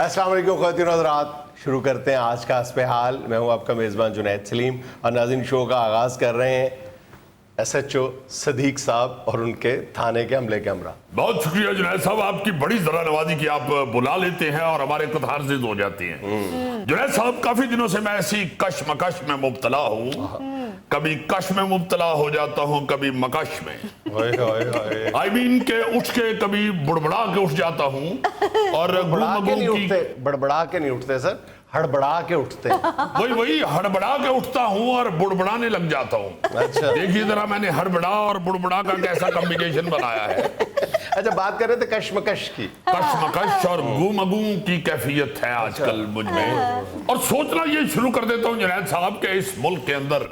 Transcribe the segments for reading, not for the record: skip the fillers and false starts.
अस्सलाम वालेकुम ख़वातीन और हज़रात, शुरू करते हैं आज का हस्बे हाल। मैं हूं आपका मेज़बान जुनैद सलीम और नाज़रीन शो का आगाज़ कर रहे हैं SHO सदीक साहब और उनके थाने के अमले के हमरा। बहुत शुक्रिया जुनैद साहब, आपकी बड़ी ज़रा नवाजी की आप बुला लेते हैं और हमारे कथारज़िज़ हो जाती हैं। जुनैद साहब, काफ़ी दिनों से मैं ऐसी कशमकश में मुब्तला हूँ। कभी कश में मुब्तला हो जाता हूँ, कभी मकश में। आई मीन के उठ के कभी बुड़बड़ा के उठ जाता हूँ और बड़बड़ा के नहीं उठते सर, हड़बड़ा के उठते। वही हड़बड़ा के उठता हूँ और बुड़बड़ाने लग जाता हूँ। अच्छा, देखिए जरा मैंने हड़बड़ा और बुड़बड़ा का कैसा कॉम्बिनेशन बनाया है। अच्छा, बात कर रहे थे कशमकश की। कशमकश और गुमगू की कैफियत है आजकल मुझ में। और सोचना ये शुरू कर देता हूँ जुनैद साहब के इस मुल्क के अंदर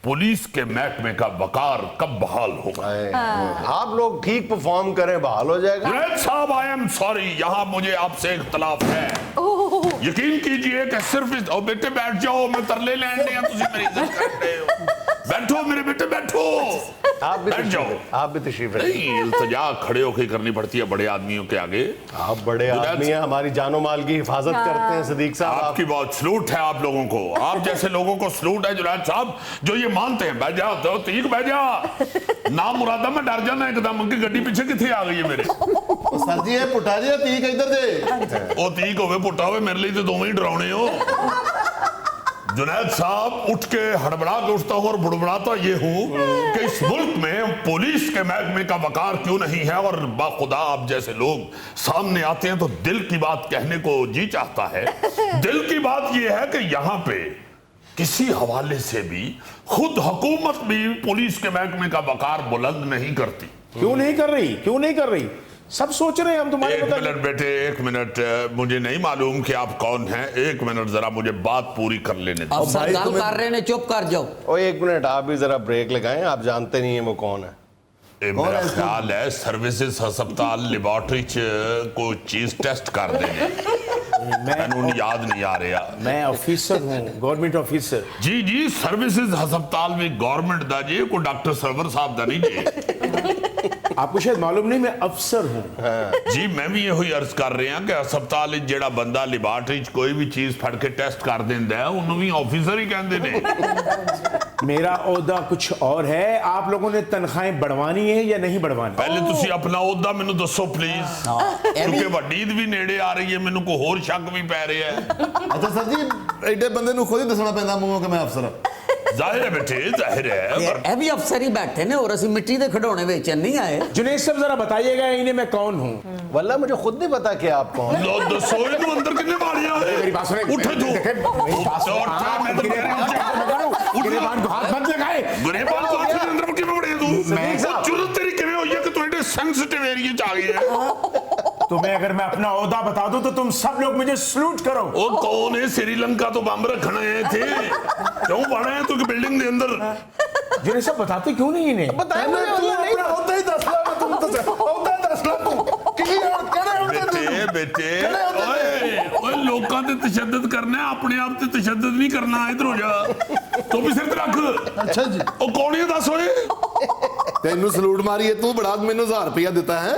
पुलिस के महकमे का वकार कब बहाल होगा। आप लोग ठीक परफॉर्म करें, बहाल हो जाएगा। जुनैद साहब, आई एम सॉरी, यहाँ मुझे आपसे इख्तलाफ है। यकीन कीजिए कि सिर्फ बेटे बैठ जाओ, मैं तरले लैंडे हैं, तुझे मेरी इज्जत कर रहे हो। बैठो मेरे बेटे, बैठो। आप भी बैठ जाओ। आप भी तशरीफ नहीं, इल्तिजा खड़े होकर करनी पड़ती है बड़े आदमियों के आगे। आप बड़े आदमी हैं, हमारी जानो माल की हिफाजत करते हैं सदीक साहब। आपकी बहुत सलूट है आप लोगों को, आप जैसे लोगों को सलूट है जुनैद साहब, जो ये मानते हैं बैठ जा तो तीक बैठ जा ना मुरादा मैं डर जाना एकदम कि गड्डी पीछे कितने आ गई है मेरे। सर जी ये पुटा जी तीक इधर दे। ओ तीक होवे पुटा होवे, मेरे लिए तो दोनों ही डरावने हो। जुनैद साहब, उठ के हड़बड़ा के उठता हूँ और बुड़बड़ाता ये हूँ कि इस मुल्क में पुलिस के महकमे का वकार क्यों नहीं है। और बाखुदा आप जैसे लोग सामने आते हैं तो दिल की बात कहने को जी चाहता है। दिल की बात ये है कि यहाँ पे किसी हवाले से भी खुद हुकूमत भी पुलिस के महकमे का वकार बुलंद नहीं करती। क्यों नहीं कर रही? क्यों नहीं कर रही? सब सोच रहे हैं हम तुम्हारे। एक मिनट बेटे, एक मिनट, मुझे नहीं मालूम कि आप कौन हैं। एक मिनट जरा मुझे बात पूरी कर लेने दो। अफसर गल कर रहे हैं, चुप कर जाओ। ओ एक मिनट, आप भी जरा ब्रेक लगाएं, आप जानते नहीं है वो कौन है। मेरा ख्याल है सर्विसेज अस्पताल लेबोरेटरी को चीज टेस्ट कर देंगे। मैंने याद नहीं आ रहा। मैं ऑफिसर हूँ, गवर्नमेंट ऑफिसर। जी सर्विसेज अस्पताल में गवर्नमेंट दा जी, को डॉक्टर सरवर साहब दा नहीं जी। आपको शायद मालूम नहीं, मैं अफसर हूँ। जी मैं भी यही अर्ज कर रहे हैं कि अस्पताल जेड़ा बंदा लेबोरेटरी कोई भी चीज फड़ के टेस्ट कर देंदा है उन्होंने भी ऑफिसर ही कहते ने। मेरा ओहदा कुछ और है। आप लोगों ने तनख्वाहें बढ़वानी है या नहीं बढ़वानी? पहले तुसी अपना ओहदा मैनू दसो प्लीज, क्योंकि वड्डी ईद भी नेड़े आ रही है, मैनू को होर शक भी पै रहा है। अच्छा सर जी, एडे बंदे नू खुद ही दसना पैंदा मूंहों कि मैं अफसर हां। जाहिर है बेटे, जाहिर है। ये भी अफसर ही बैठे ने और असि मिट्टी दे खिडौने बेचन नहीं आए। जुनैद साहब जरा बताइएगा इन्हें मैं कौन हूँ? वल्ला मुझे खुद नहीं पता कि आप कौन। लो दसो इनको अंदर कितने मारियां हैं। मेरी बात सुने। उठो तू। गिरेबान को हाथ मत लगाए। गिरेबान को हाथ अंदर क्यों पड़े तू? मैं जुर्रत तेरी किवें होई है कि तू एडे सेंसिटिव एरिया च आ गई है। तुम्हें अगर मैं अपना ओहदा बता दूं तो तुम सब लोग मुझे सलूट करो। ओ कौन है? श्रीलंका तो बम रखना है थे, क्यों बड़ा है तू कि बिल्डिंग के अंदर? जुनैद साहब बताते क्यों नहीं इन्हें? बताएं मुझे, वल्ला नहीं पता। ओदा ही दस ला, तुम तो ओदा दस ला तू बेटे बेटे, ओए लोकां ते तशद्दुद करना है, अपने आप ते तशद्दुद नहीं करना। इधर हो जा, तो भी सिर ते रख। अच्छा जी, ओ कौन है दस ओए? तेनू सलूट मारी है तू, बड़ा मैनू 1000 रुपया देता है।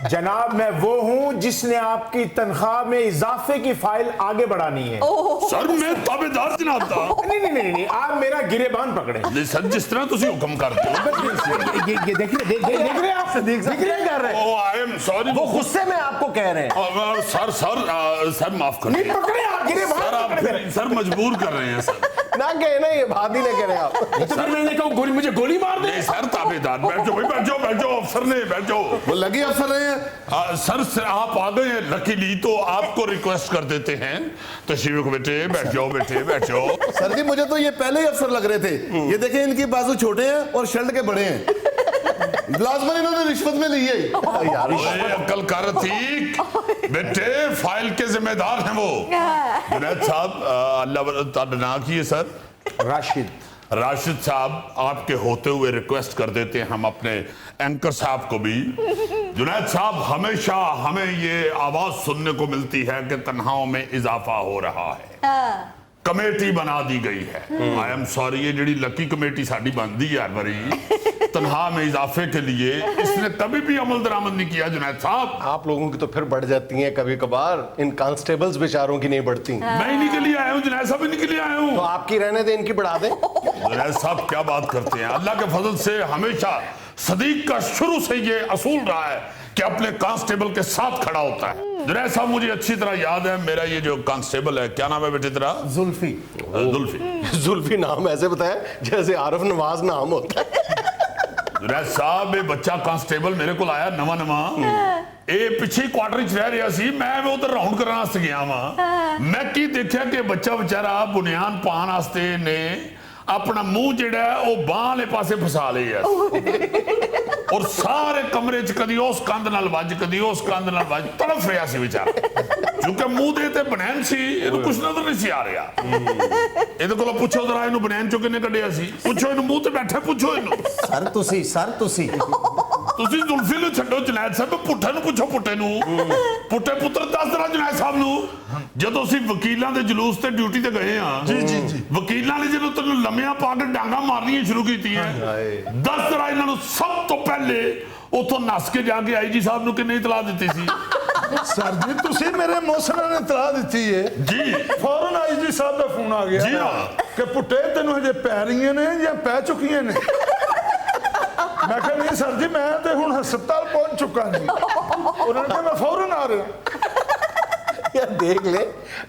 जनाब मैं वो हूँ जिसने आपकी तनख्वाह में इजाफे की फाइल आगे बढ़ानी है। सर मैं ताबेदार जनाब था। नहीं, आप मेरा गिरेबान पकड़े। सर जिस तरह तुसी हुक्म करते हो। ये देख रहे हैं आप, देख रहे हैं। ओ आई एम सॉरी, वो गुस्से में आपको कह रहे हैं। सर माफ कर नहीं पकड़े आप, गिरेबान सर, आप सर मजबूर कर रहे हैं सर। ना कहे ना, ये भाभी ने कह रहे आप। तो फिर मैंने कहा मुझे गोली मार दे। नहीं सर, ताबेदार बैठ जाओ भाई, बैठ जाओ अफसर ने, बैठ जाओ। वो लगी अफसर रहे हैं। सर आप आ गए हैं लकीली, तो आपको रिक्वेस्ट कर देते हैं तशरीफ को। बेटे बैठ जाओ, बेटे बैठ जाओ। सर जी मुझे तो ये पहले ही अफसर लग रहे थे। ये देखें इनकी बाजू छोटे हैं और शर्ट के बड़े हैं। लाजमन इन्होंने रिश्वत में ली है यार। अक्ल कर थी बेटे, फाइल के जिम्मेदार हैं वो। जुनैद साहब, अल्लाह ना किए सर। राशिद साहब, आपके होते हुए रिक्वेस्ट कर देते हैं हम अपने एंकर साहब को भी। जुनैद साहब, हमेशा हमें ये आवाज सुनने को मिलती है कि तन्हाओं में इजाफा हो रहा है। कमेटी बना दी गई है। आई एम सॉरी, ये जड़ी लकी कमेटी साड़ी बनती है हर बारी तनख्वाह में इजाफे के लिए, इसने कभी भी अमल दरामद नहीं किया जुनैद साहब। आप लोगों की तो फिर बढ़ जाती हैं कभी कभार, इन कांस्टेबल्स बेचारों की नहीं बढ़ती। मैं इन्हीं के लिए आया हूँ जुनैद साहब, इन्हीं के लिए आया तो हूँ। आपकी रहने दे, इनकी बढ़ा दें। जुनैद साहब क्या बात करते हैं, अल्लाह के फजल से हमेशा सदीक का शुरू से ये असूल रहा है कि अपने कांस्टेबल के साथ खड़ा होता है। जुनैद साहब मुझे अच्छी तरह याद है, मेरा ये जो कांस्टेबल है, क्या नाम है बेटे तेरा? जुल्फी। जुल्फी। जुल्फी नाम ऐसे बताया जैसे आरिफ नवाज नाम होता है। जुनैद साहब ये बच्चा कांस्टेबल मेरे को आया नवा ਇਹ ਪਿੱਛੇ ਕੁਆਟਰ ਚ ਰਹਿ ਰਿਹਾ ਸੀ, ਮੈਂ ਉਧਰ ਰਾਉਂਡ ਕਰਨ ਵਾਸਤੇ ਗਿਆ ਵਾਂ। ਮੈਂ ਕੀ ਦੇਖਿਆ ਕਿ ਬੱਚਾ ਵਿਚਾਰਾ ਬੁਨਿਆਨ ਪਾਣ ਵਾਸਤੇ ਨੇ ਆਪਣਾ ਮੂੰਹ ਜਿਹੜਾ ਉਹ ਬਾਹ ਵਾਲੇ ਪਾਸੇ ਫਸਾ ਲਿਆ ਔਰ ਸਾਰੇ ਕਮਰੇ ਚ ਕਦੀ ਉਸ ਕੰਧ ਨਾਲ ਵੱਜ, ਕਦੀ ਉਸ ਕੰਧ ਨਾਲ ਵੱਜ, ਤੜਫ ਰਿਹਾ ਸੀ ਵਿਚਾਰਾ, ਕਿਉਂਕਿ ਮੂੰਹ ਦੇ ਤੇ ਬਨੈਨ ਸੀ, ਇਹਨੂੰ ਕੁਝ ਨਜ਼ਰ ਨਹੀਂ ਸੀ ਆ ਰਿਹਾ। ਇਹਦੇ ਕੋਲੋਂ ਪੁੱਛੋ ਜ਼ਰਾ ਇਹਨੂੰ ਬਨੈਨ ਚੋਂ ਕਿੰਨੇ ਕੱਢਿਆ ਸੀ, ਪੁੱਛੋ ਇਹਨੂੰ, ਮੂੰਹ ਤੇ ਬੈਠੇ ਪੁੱਛੋ ਇਹਨੂੰ। ਸਰ ਤੁਸੀਂ ਤੁਸੀਂ ਜ਼ੁਲਫੀ ਨੂੰ ਛੱਡੋ ਜੁਨੈਦ ਸਾਹਿਬ, ਪੁੱਠੇ ਨੂੰ ਪੁੱਛੋ, ਪੁੱਠੇ ਨੂੰ, ਪੁੱਠੇ ਪੁੱਤਰ ਦੱਸ ਦੇਣਾ ਜੁਨੈਦ ਸਾਹਿਬ ਨੂੰ। ਜਦੋਂ ਅਸੀਂ ਵਕੀਲਾਂ ਦੇ ਜਲੂਸ ਤੇ ਡਿਊਟੀ ਤੇ ਗਏ ਆ, ਜੀ ਵਕੀਲਾਂ ਨੇ ਜਦੋਂ ਤੈਨੂੰ ਲੰਮਿਆਂ ਪਾ ਕੇ ਡਾਂਗਾ ਮਾਰਨੀਆਂ ਸ਼ੁਰੂ ਕੀਤੀਆਂ, ਦੱਸ ਦੇਣਾ ਇਹਨਾਂ ਨੂੰ ਸਭ ਤੋਂ ਪਹਿਲੇ ਉਥੋਂ ਨੱਸ ਕੇ ਜਾ ਕੇ ਆਈਜੀ ਸਾਹਿਬ ਨੂੰ ਕਿੰਨੇ ਇਤਲਾਹ ਦਿੱਤੀ ਸੀ? सर जी तुसी मेरे मौसम ने इतला दी है जी, फौरन आई जी साहब का फोन आ गया जी हाँ। कि पुट्टे तेन हजे पै रही ने या पै चुकी ने। मैं कहा नहीं सर जी, मैं तो हुण हस्पताल पहुंच चुका जी। उन्होंने कहा मैं फौरन आ रहा। यार देख ले,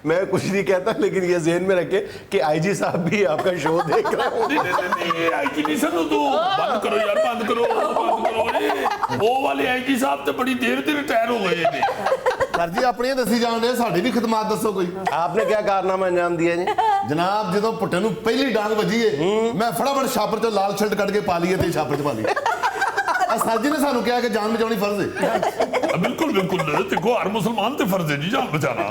मैं कुछ नहीं कहता, लेकिन ये ज़हन में रखे कि आईजी साहब भी आपका शो देख रहे हो। नहीं आईजी नहीं सर, तू बंद करो यार, बंद करो। वो वाले आईजी साहब तो बड़ी देर से रिटायर हो गए ने। सर जी अपनी दसी जान रहे, साड़ी भी खदमात दसो कोई। आपने क्या कारनामा अंजाम दिया जी? जनाब जो पुट्टे नूं पहली डांग वजी है, मैं फटाफट छापर चो लाल शर्ट कट के पा ली है, छापर च पा ली। सर जी ने सानू कहा कि जान बचानी फर्ज है। बिल्कुल बिल्कुल, देखो हर मुसलमान ते फर्ज है जी जान बचाना।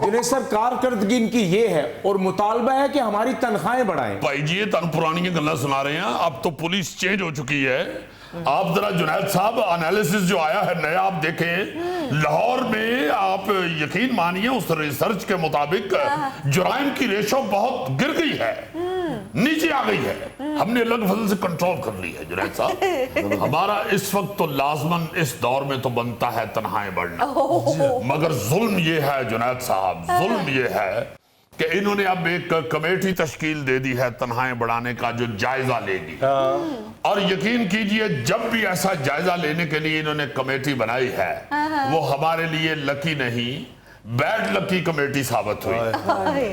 जिन्हें सर कारकर्दगी इनकी ये है और मुतालबा है कि हमारी तनख्वाहें बढ़ाएं। भाई जी ये तुम पुरानी गल्लां सुना रहे हैं, अब तो पुलिस चेंज हो चुकी है। आप जरा जुनैद साहब एनालिसिस जो आया है नया, आप देखें लाहौर में, आप यकीन मानिए उस रिसर्च के मुताबिक जुराइम की रेशो बहुत गिर गई है, नीचे आ गई है। हमने अलग फजल से कंट्रोल कर ली है जुनैद साहब। हमारा इस वक्त तो लाजमन इस दौर में तो बनता है तन्हाएं बढ़ना, मगर जुल्म ये है जुनैद साहब, जुल्म ये है कि इन्होंने अब एक कमेटी तश्कील दे दी है तन्हाएं बढ़ाने का, जो जायजा लेगी। और यकीन कीजिए जब भी ऐसा जायजा लेने के लिए इन्होंने कमेटी बनाई है, वो हमारे लिए लकी नहीं, बैड लकी कमेटी साबित हुई।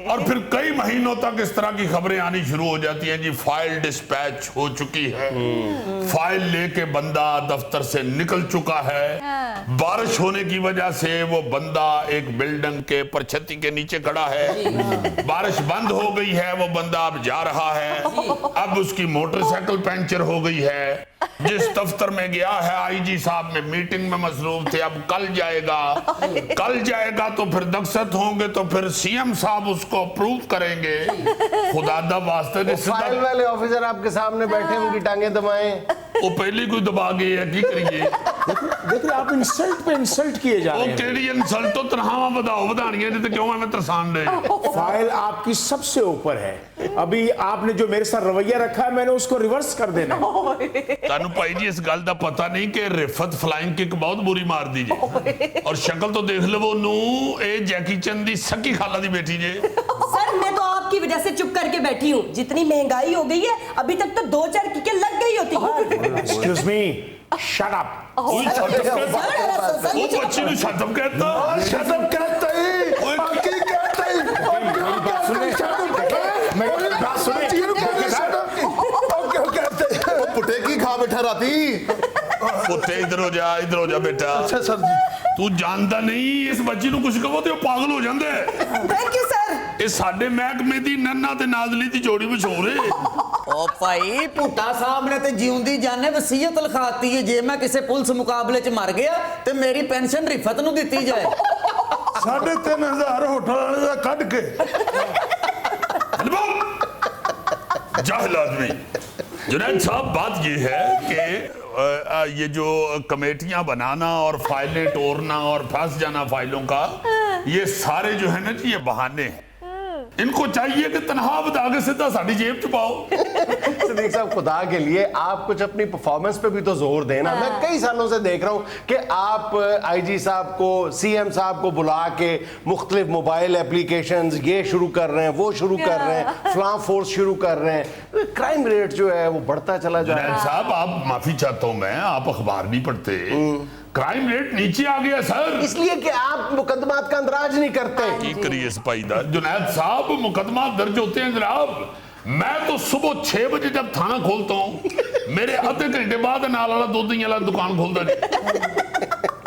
और फिर कई महीनों तक इस तरह की खबरें आनी शुरू हो जाती हैं जी, फाइल डिस्पैच हो चुकी है, फाइल लेके बंदा दफ्तर से निकल चुका है, बारिश होने की वजह से वो बंदा एक बिल्डिंग के परछत्ती के नीचे खड़ा है, बारिश बंद हो गई है, वो बंदा अब जा रहा है, अब उसकी मोटरसाइकिल पंचर हो गई है, जिस दफ्तर में गया है आईजी साहब में मीटिंग में मसरूफ थे, अब कल जाएगा तो फिर दक्षत होंगे, तो फिर सीएम साहब उसको अप्रूव करेंगे। खुदा दा वास्ते फाइल वाले ऑफिसर आपके सामने बैठे, उनकी टांगें दबाएं। वो पहले कोई दबा गए है, की करिए? देखिए आप इंसल्ट पे इंसल्ट किए जा रहे हैं। केड़ी इंसल्ट तो तनख्वाहां बढ़ाओ बढ़ानियां ने, तो क्यों हमें तरसान रहे? फाइल आपकी सबसे ऊपर है, अभी आपने जो मेरे साथ रवैया रखा है मैंने उसको रिवर्स कर देना है। तानू भाई जी इस गल दा पता नहीं कि रिफत फ्लाइंग किक बहुत बुरी मार दी जे, और शक्ल तो देख लो नू, ए जैकी चंद दी सकी खाला दी बेटी जे। सर मैं तो आपकी वजह से चुप करके बैठी हूँ, जितनी महंगाई हो गई है अभी तक तो 2-4 किकें लग गई होती। Excuse me, shut up. ओए शटअप, वो बच्ची नु शटअप कहता, शटअप कहते ही बाकी कहते ही मेरी बात सुने, मेरी बात सुने, पुट्टे की खा बैठा राती। पुत्ते इधर हो जा बेटा। अच्छा सर जी, तू जानता नहीं इस बच्ची नु कुछ कहो ते पागल हो जांदे। Thank you sir. ਇਹ ਸਾਡੇ ਮਹਿਕਮੇ ਦੀ ਨੰਨਾ ਤੇ ਨਾਜ਼ਲੀ ਦੀ ਜੋੜੀ ਮਸ਼ਹੂਰ ਹੈ। ओ भाई भुट्टा साहब ने तो जीउंदी जाने वसीयत लिखाती है, जे मैं किसी पुलिस मुकाबले च मर गया तो मेरी पेंशन रिफत नूं दित्ती जाए। 3,500 होटल वाले दा कट के। जाहिल आदमी। जुनैद साहब बात ये है कि ये जो कमेटियां बनाना और फाइलें तोड़ना और फंस जाना फाइलों का, ये सारे जो है ना जी ये बहाने हैं। इनको चाहिए कि तनख्वाह बता के सीधा साड़ी जेब च पाओ। सदीक साहब, खुदा के लिए आप कुछ अपनी परफॉर्मेंस पे भी तो जोर देना। मैं कई सालों से देख रहा हूँ कि आप आईजी साहब को, सीएम साहब को बुला के मुख्तलिफ मोबाइल एप्लीकेशंस ये शुरू कर रहे हैं, वो शुरू कर रहे हैं, फ्लां फोर्स शुरू कर रहे हैं। क्राइम रेट जो है वो बढ़ता चला जा रहा जुनैद है। साहब, आप माफी चाहता हूं मैं, आप अखबार नहीं पढ़ते। क्राइम रेट नीचे आ गया सर। इसलिए कि आप मुकदमात का अंदराज नहीं करते। की करिए सिपाहीदार। जुनैद साहब, मुकदमा दर्ज होते हैं जनाब। मैं तो सुबह 6 बजे जब थाना खोलता हूं, मेरे आधे घंटे बाद नाल वाला दुध वाला दुकान खोलता नहीं।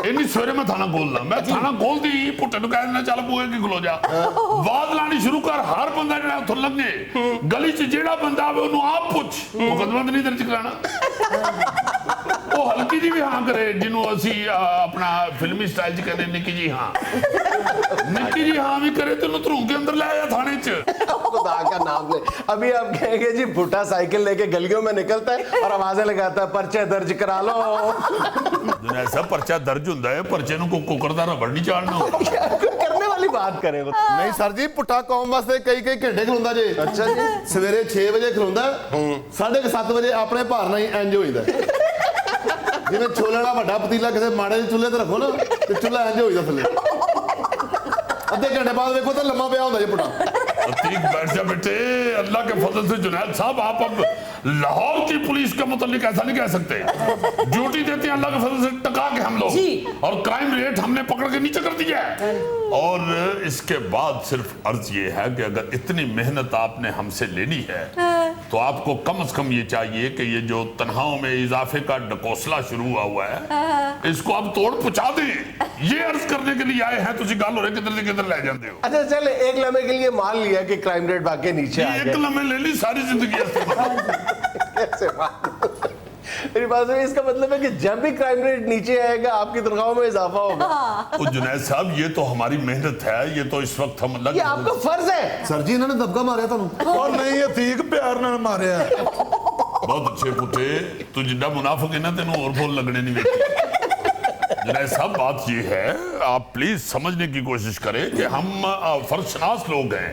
इन्नी सवेरे मैं थाना खोलना, मैं थाना खोल दी पुट्टे नु कह देना चल बूहे की खलो जा, आवाज लानी शुरू कर। हर बंदा जेड़ा उथों लंघे गली च जेड़ा बंदा आवे ओनू आप पुछ, मुकदमा तो नहीं दर्ज कराना। वो हल्की जी भी हाँ करे, जिन्हों असी अपना फिल्मी स्टाइल च कहते निकी जी हाँ, निकी जी हाँ भी करे तो धरूं के अंदर ले आया थाने च। खुदा का नाम ले। अभी आप कहेंगे जी भुट्टा साइकिल लेके गलियों में निकलता है और आवाजें लगाता है, पर्चे दर्ज करा लो। ऐसा पर्चा दर्ज हुंदा है, पर्चे नु कुकर दा रबड़ नहीं चाड़ना। करने वाली बात करें। नहीं सर जी, पुट्ठा कौम वास्ते कई कई घंटे खलोंदा जे। अच्छा जी। सवेरे 6 वजे खलोंदा, 7:30 वजे अपने भार नाल इंज हो जांदा। जिवें छोले वाला वड्डा पतीला किसी माड़े दे चुੱਲ੍ਹੇ ते रखो ना, ते चुੱਲ੍ਹਾ इंज हो जांदा थल्ले। अद्धे घंटे बाद देखो तो लम्मा पिया होंदा जे पुट्ठा। अतीक बैठ जा बेटे, अल्लाह के फजल से जुनैद साहब, आप अब लाहौर की पुलिस के मुतालिक ऐसा नहीं कह सकते। ड्यूटी देते हैं अल्लाह के फजल से टका के हम लोग, और क्राइम रेट हमने पकड़ के नीचे कर दिया है। और इसके बाद सिर्फ अर्ज ये है कि अगर इतनी मेहनत आपने हमसे लेनी है तो आपको कम से कम ये चाहिए कि ये जो तनख्वाहों में इजाफे का ढकोसला शुरू हुआ है, इसको आप तोड़ पहुंचा दें। ये अर्ज करने के लिए आए हैं, तुझे गाल हो रहे किधर से किधर ले जाते हो। अच्छा चल, एक लम्हे के लिए मान लिया कि क्राइम रेट वाकई नीचे आ एक गया। लम्हे ले ली, सारी जिंदगी कैसे बात? मेरी बात है, इसका मतलब है कि जब भी क्राइम रेट नीचे आएगा आपकी तनख्वाहों में इजाफा होगा। तो जुनैद साहब, ये तो हमारी मेहनत है, ये तो इस वक्त हम ये आपका फर्ज है। सर जी इन्होंने दबका मारिया ਤੁਹਾਨੂੰ। और नहीं अतीक प्यार नाल मारिया। बहुत अच्छे पुटे, तू जिड्डा मुनाफिक है ना, तेनू और फूल लगने नहीं देते। जुनैद साहब, बात ये है, आप प्लीज समझने की कोशिश करें कि हम फर्जशनास लोग हैं।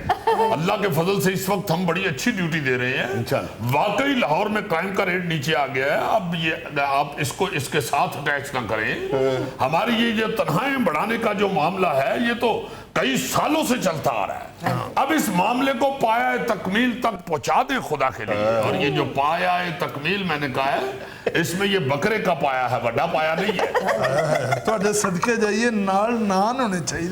अल्लाह के फजल से इस वक्त हम बड़ी अच्छी ड्यूटी दे रहे हैं। वाकई लाहौर में क्राइम का रेट नीचे आ गया है। अब ये आप इसको इसके साथ अटैच ना करें। हमारी ये जो तनख्वाहें बढ़ाने का जो मामला है, ये तो कई सालों से चलता आ रहा है। अब इस मामले को पाया तकमील तक पहुंचा दें खुदा के लिए। और ये जो पाया तकमील मैंने कहा है, इसमें ये बकरे का पाया है, बड़ा पाया नहीं है। ਤੁਹਾਡੇ सदके जाइए नाल नान होने चाहिए।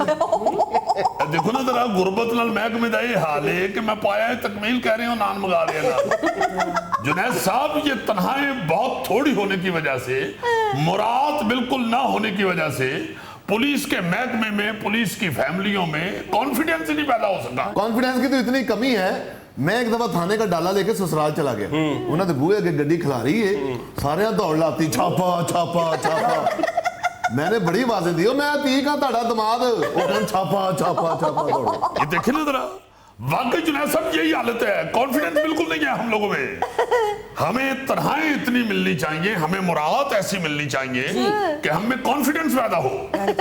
देखो ना जरा, गुरबत नाल महकमे दा ये हाल है कि मैं पाया तकमील कह रही हूँ, नान मंगा लेना। जुनैद साहब, ये तनख्वाहें बहुत थोड़ी होने की वजह से, मुराद बिल्कुल ना होने की वजह से पुलिस के महकमे में, पुलिस की फैमिलियों में कॉन्फिडेंस ही नहीं पैदा हो सका। कॉन्फिडेंस की तो इतनी कमी है, मैं एक दफा थाने का डाला लेके ससुराल चला गया। उन्होंने बूहे अगे गड्डी खिला रही है, सारे दौड़ लाती, छापा छापा छापा। मैंने बड़ी आवाजें दी, मैं ठीक हाँ ताड़ा दमाद, वो कहन छापा छापा छापा दौड़। ये देखे ना जरा, वाकई जुनैद साहब यही हालत है, कॉन्फिडेंस बिल्कुल नहीं है हम लोगों में। हमें तनख्वाहें इतनी मिलनी चाहिए, हमें मुराद ऐसी मिलनी चाहिए कि हमें कॉन्फिडेंस पैदा हो।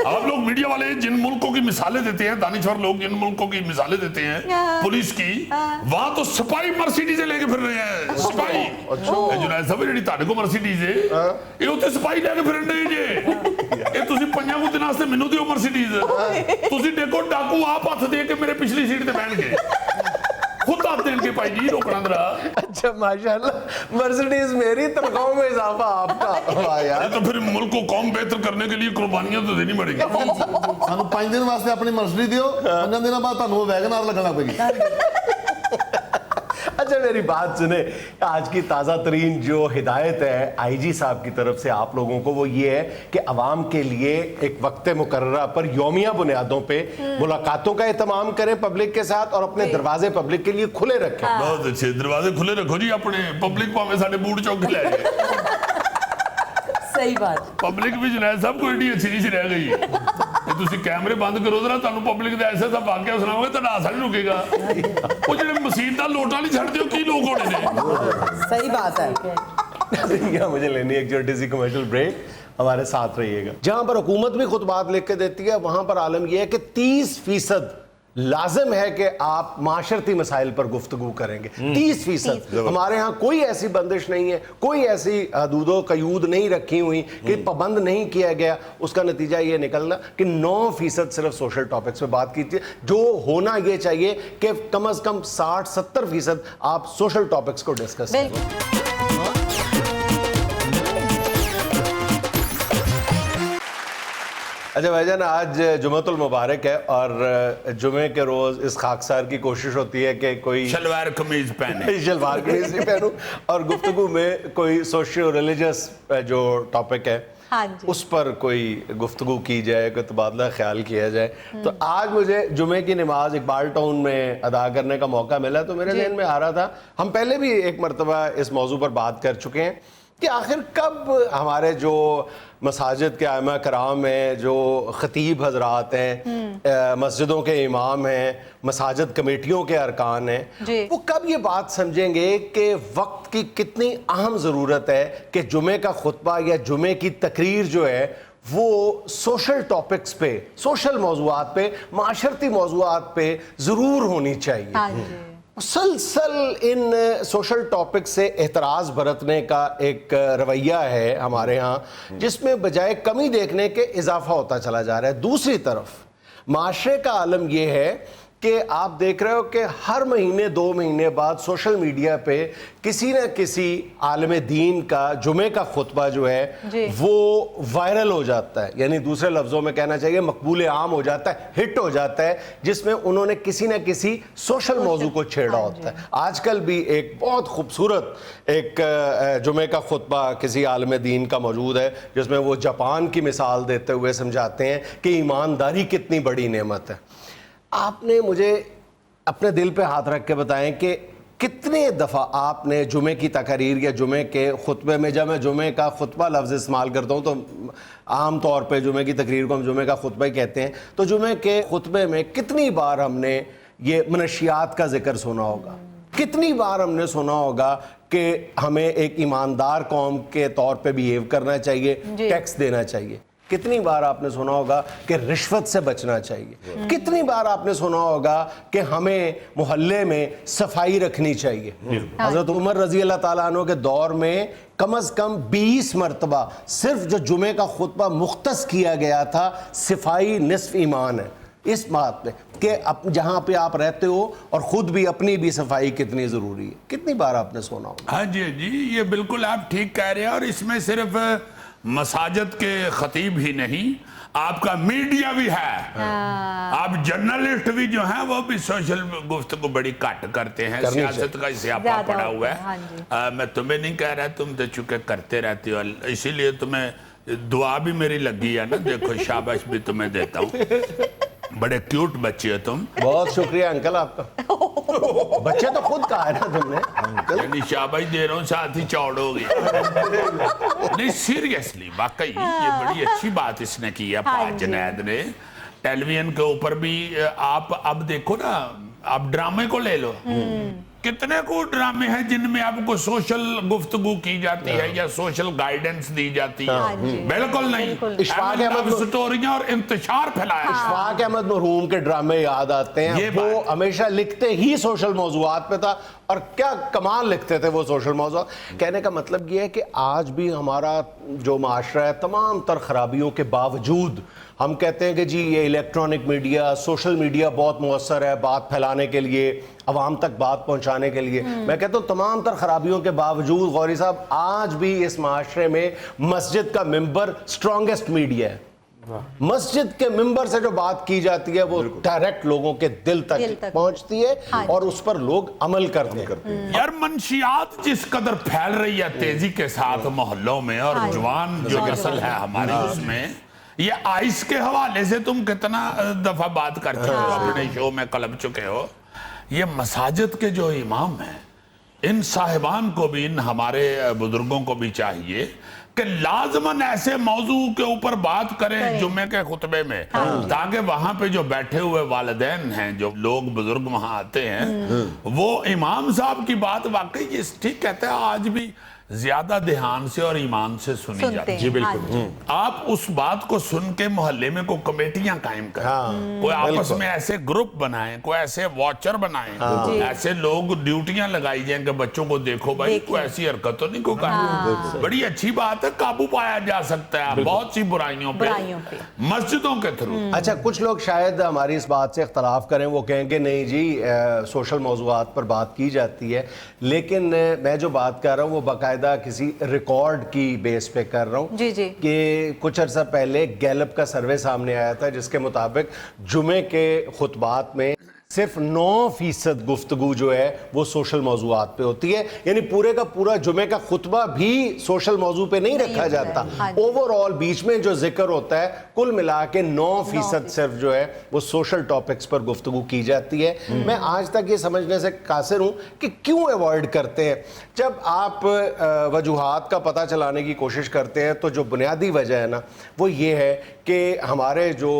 आप लोग मीडिया वाले जिन मुल्कों की मिसालें देते हैं, दानिश्वर लोग जिन मुल्कों की मिसालें देते हैं पुलिस की, वहां तो सिपाही मर्सिडीज लेके फिर रहे हैं। सिपाही जुनैद साहब, जी ताड़े को मर्सिडीज है, ये उत्ते सिपाही लेके फिर रहे जे। ये तुसी पंजां कुछ दिन वास्ते मैनू दिओ मर्सिडीज, तुसी देखो डाकू आप हथ दे के मेरे पिछली सीट ते बैठ गए, खुद हाथ देंगे भाई जी, रोकना जरा। अच्छा माशाल्लाह, मर्सिडीज मेरी, तनख्वाहों में इजाफा आपका। वाह यार, तो फिर मुल्क को कौम बेहतर करने के लिए कुर्बानियां तो देनी पड़ेगी। ਸਾਨੂੰ 5 दिन वास्ते अपनी मर्सिडीज दियो, 5 दिन बाद ਤੁਹਾਨੂੰ वैगन आर लगना पड़ेगी। अच्छा मेरी बात सुने, आज की ताज़ा तरीन जो हिदायत है आईजी साहब की तरफ से आप लोगों को, वो ये है कि अवाम के लिए एक वक्त मुकर्ररा पर यौमिया बुनियादों पे मुलाकातों का एहतमाम करें पब्लिक के साथ, और अपने दरवाजे पब्लिक के लिए खुले रखें। बहुत अच्छे, दरवाजे खुले रखो जी अपने, पब्लिक भावे साडे बूट चौक के ले सही बात। पब्लिक भी जुनैद साहब कोई एडी अच्छी नहीं रह गई। ਤੁਸੀਂ ਕੈਮਰੇ ਬੰਦ ਕਰੋ ਜਰਾ, ਤੁਹਾਨੂੰ ਪਬਲਿਕ ਦਾ ਐਸਾ ਸਭ ਵਾਕਿਆ ਸੁਣਾਵਾਂਗੇ, ਤੁਹਾਡਾ ਹਾਸਾ ਨਹੀਂ ਰੁਕੇਗਾ। ਉਹ ਜਿਹੜੇ ਮਸੀਤ ਦਾ ਲੋਟਾ ਨਹੀਂ ਛੱਡਦੇ, ਉਹ ਕੀ ਲੋਕ ਹੋਣੇ ਨੇ। सही बात है। मुझे लेनी एक छोटी सी कमर्शियल ब्रेक, हमारे साथ रहिएगा। जहां पर हुकूमत भी खुतबात लिख के देती है, वहां पर आलम यह है कि 30% لازم ہے کہ آپ معاشرتی مسائل پر گفتگو کریں گے. 30%. ہمارے ہاں کوئی ایسی بندش نہیں ہے, کوئی ایسی حدود و قیود نہیں رکھی ہوئی کہ پابند نہیں کیا گیا. اس کا نتیجہ یہ نکلنا کہ 9% صرف سوشل ٹاپکس پہ بات کیجیے. جو ہونا یہ چاہیے کہ کم از کم 60-70% آپ سوشل ٹاپکس کو ڈسکس کریں. اچھا بھائی جان, آج جمعۃ المبارک ہے اور جمعے کے روز اس خاکسار کی کوشش ہوتی ہے کہ کوئی شلوار قمیض پہنے, شلوار قمیض نہیں پہنوں, اور گفتگو میں کوئی سوشل ریلیجس جو ٹاپک ہے اس پر کوئی گفتگو کی جائے, کوئی تبادلہ خیال کیا جائے. تو آج مجھے جمعے کی نماز اقبال ٹاؤن میں ادا کرنے کا موقع ملا, تو میرے ذہن میں آ رہا تھا, ہم پہلے بھی ایک مرتبہ اس موضوع پر بات کر چکے ہیں کہ آخر کب ہمارے جو مساجد کے ائمہ کرام ہیں, جو خطیب حضرات ہیں, مسجدوں کے امام ہیں, مساجد کمیٹیوں کے ارکان ہیں, وہ کب یہ بات سمجھیں گے کہ وقت کی کتنی اہم ضرورت ہے کہ جمعے کا خطبہ یا جمعے کی تقریر جو ہے وہ سوشل ٹاپکس پہ, سوشل موضوعات پہ, معاشرتی موضوعات پہ ضرور ہونی چاہیے. مسلسل ان سوشل ٹاپک سے احتراز برتنے کا ایک رویہ ہے ہمارے ہاں, جس میں بجائے کمی دیکھنے کے اضافہ ہوتا چلا جا رہا ہے. دوسری طرف معاشرے کا عالم یہ ہے کہ آپ دیکھ رہے ہو کہ ہر مہینے 2 مہینے بعد سوشل میڈیا پہ کسی نہ کسی عالم دین کا جمعے کا خطبہ جو ہے وہ وائرل ہو جاتا ہے, یعنی دوسرے لفظوں میں کہنا چاہیے مقبول عام ہو جاتا ہے, ہٹ ہو جاتا ہے, جس میں انہوں نے کسی نہ کسی سوشل موضوع کو چھیڑا ہوتا ہے. آج کل بھی ایک بہت خوبصورت ایک جمعے کا خطبہ کسی عالم دین کا موجود ہے, جس میں وہ جاپان کی مثال دیتے ہوئے سمجھاتے ہیں کہ ایمانداری کتنی بڑی نعمت ہے. آپ نے مجھے اپنے دل پہ ہاتھ رکھ کے بتائیں کہ کتنے دفعہ آپ نے جمعے کی تقریر یا جمعے کے خطبے میں, جب میں جمعے کا خطبہ لفظ استعمال کرتا ہوں تو عام طور پہ جمعے کی تقریر کو ہم جمعے کا خطبہ ہی کہتے ہیں, تو جمعے کے خطبے میں کتنی بار ہم نے یہ منشیات کا ذکر سنا ہوگا, کتنی بار ہم نے سنا ہوگا کہ ہمیں ایک ایماندار قوم کے طور پہ بیہیو کرنا چاہیے, ٹیکس دینا چاہیے. کتنی بار آپ نے سنا ہوگا کہ رشوت سے بچنا چاہیے. کتنی بار آپ نے سنا ہوگا کہ ہمیں محلے میں صفائی رکھنی چاہیے. حضرت عمر رضی اللہ تعالیٰ عنہ کے دور میں کم از کم 20 مرتبہ صرف جو جمعے کا خطبہ مختص کیا گیا تھا, صفائی نصف ایمان ہے, اس بات پہ کہ جہاں پہ آپ رہتے ہو اور خود بھی اپنی بھی صفائی کتنی ضروری ہے. کتنی بار آپ نے سنا ہوگا. ہاں جی یہ بالکل آپ ٹھیک کہہ رہے ہیں, اور اس میں صرف مساجد کے خطیب ہی نہیں, آپ کا میڈیا بھی ہے, آپ جرنلسٹ بھی جو ہیں وہ بھی سوشل گفتگو بڑی کٹ کرتے ہیں, سیاست کا سیاپا پڑا ہوا ہے. میں تمہیں نہیں کہہ رہا, تم تو چونکہ کرتے رہتے ہو, اسی لیے تمہیں دعا بھی میری لگی ہے نا, دیکھو شاباش بھی تمہیں دیتا ہوں. بڑے کیوٹ بچے ہو تم. بہت شکریہ انکل آپ کا. بچے تو خود کہا ہے نا تم نے. یعنی شاباش دے رہا ہوں, ساتھ ہی چوڑ ہو گیا. نہیں سیریسلی, واقعی یہ بڑی اچھی بات اس نے کی ہے پاک جنید نے. ٹیلی ویژن کے اوپر بھی آپ اب دیکھو نا, آپ ڈرامے کو لے لو, کتنے کو ڈرامے ہیں جن میں آپ کو سوشل گفتگو کی جاتی ہے یا سوشل گائیڈنس دی جاتی ہے. بالکل نہیں, اشفاق احمد سٹوریاں اور انتشار پھیلایا. اشفاق احمد مرحوم کے ڈرامے یاد آتے ہیں, وہ ہمیشہ لکھتے ہی سوشل موضوعات پہ تھا, اور کیا کمال لکھتے تھے وہ سوشل موضوعات. کہنے کا مطلب یہ ہے کہ آج بھی ہمارا جو معاشرہ ہے تمام تر خرابیوں کے باوجود ہم کہتے ہیں کہ جی یہ الیکٹرانک میڈیا, سوشل میڈیا بہت مؤثر ہے بات پھیلانے کے لیے, عوام تک بات پہنچانے کے لیے. میں کہتا ہوں تمام تر خرابیوں کے باوجود غوری صاحب آج بھی اس معاشرے میں مسجد کا ممبر سٹرونگسٹ میڈیا ہے. مسجد کے ممبر سے جو بات کی جاتی ہے وہ ڈائریکٹ لوگوں کے دل تک پہنچتی ہے اور اس پر لوگ عمل کرتے ہیں. یار منشیات جس قدر پھیل رہی ہے تیزی کے ساتھ محلوں میں, اور جوان جو نسل ہے ہماری اس میں, یہ آئس کے حوالے سے تم کتنا دفعہ بات کر چکے ہو, اپنے شو میں کلب چکے ہو. یہ مساجد کے جو امام ہیں, ان صاحبان کو بھی, ان ہمارے بزرگوں کو بھی چاہیے کہ لازماً ایسے موضوع کے اوپر بات کریں جمعے کے خطبے میں, تاکہ وہاں پہ جو بیٹھے ہوئے والدین ہیں, جو لوگ بزرگ وہاں آتے ہیں, وہ امام صاحب کی بات واقعی یہ ٹھیک کہتے ہیں. آج بھی ज्यादा ध्यान से और ईमान से सुनी सुनते जाती हैं। है। जी बिल्कुल। हाँ जी। आप उस बात को सुन के मोहल्ले में कोई कमेटियां कायम करें, कोई आपस में ऐसे ग्रुप बनाएं, कोई ऐसे वॉचर बनाएं, ऐसे लोग ड्यूटियां लगाई जाएं कि बच्चों को देखो भाई कोई ऐसी हरकत तो नहीं को करनी। बड़ी अच्छी बात है, काबू पाया जा सकता है बहुत सी बुराइयों पे मस्जिदों के थ्रू। अच्छा, कुछ लोग शायद हमारी इस बात से इख्तलाफ करें, वो कहेंगे नहीं जी सोशल मौज़ूआत पर बात की जाती है, लेकिन मैं जो बात कर रहा हूँ वो बाकायदा किसी रिकॉर्ड की बेस पे कर रहा हूँ जी जी। कि कुछ अर्सा पहले गैलप का सर्वे सामने आया था जिसके मुताबिक जुमे के खुतबात में सिर्फ 9% गुफ्तगू जो है वो सोशल मौजूआत पे होती है, यानी पूरे का पूरा जुमे का खुतबा भी सोशल मौजू पे नहीं रखा जाता। ओवरऑल बीच में जो जिक्र होता है कुल मिला के 9% सिर्फ जो है वो सोशल टॉपिक्स पर गुफ्तगू की जाती है। मैं आज तक ये समझने से कासिर हूँ कि क्यों अवॉइड करते हैं। जब आप वजूहात का पता चलाने की कोशिश करते हैं तो जो बुनियादी वजह है ना वो ये है कि हमारे जो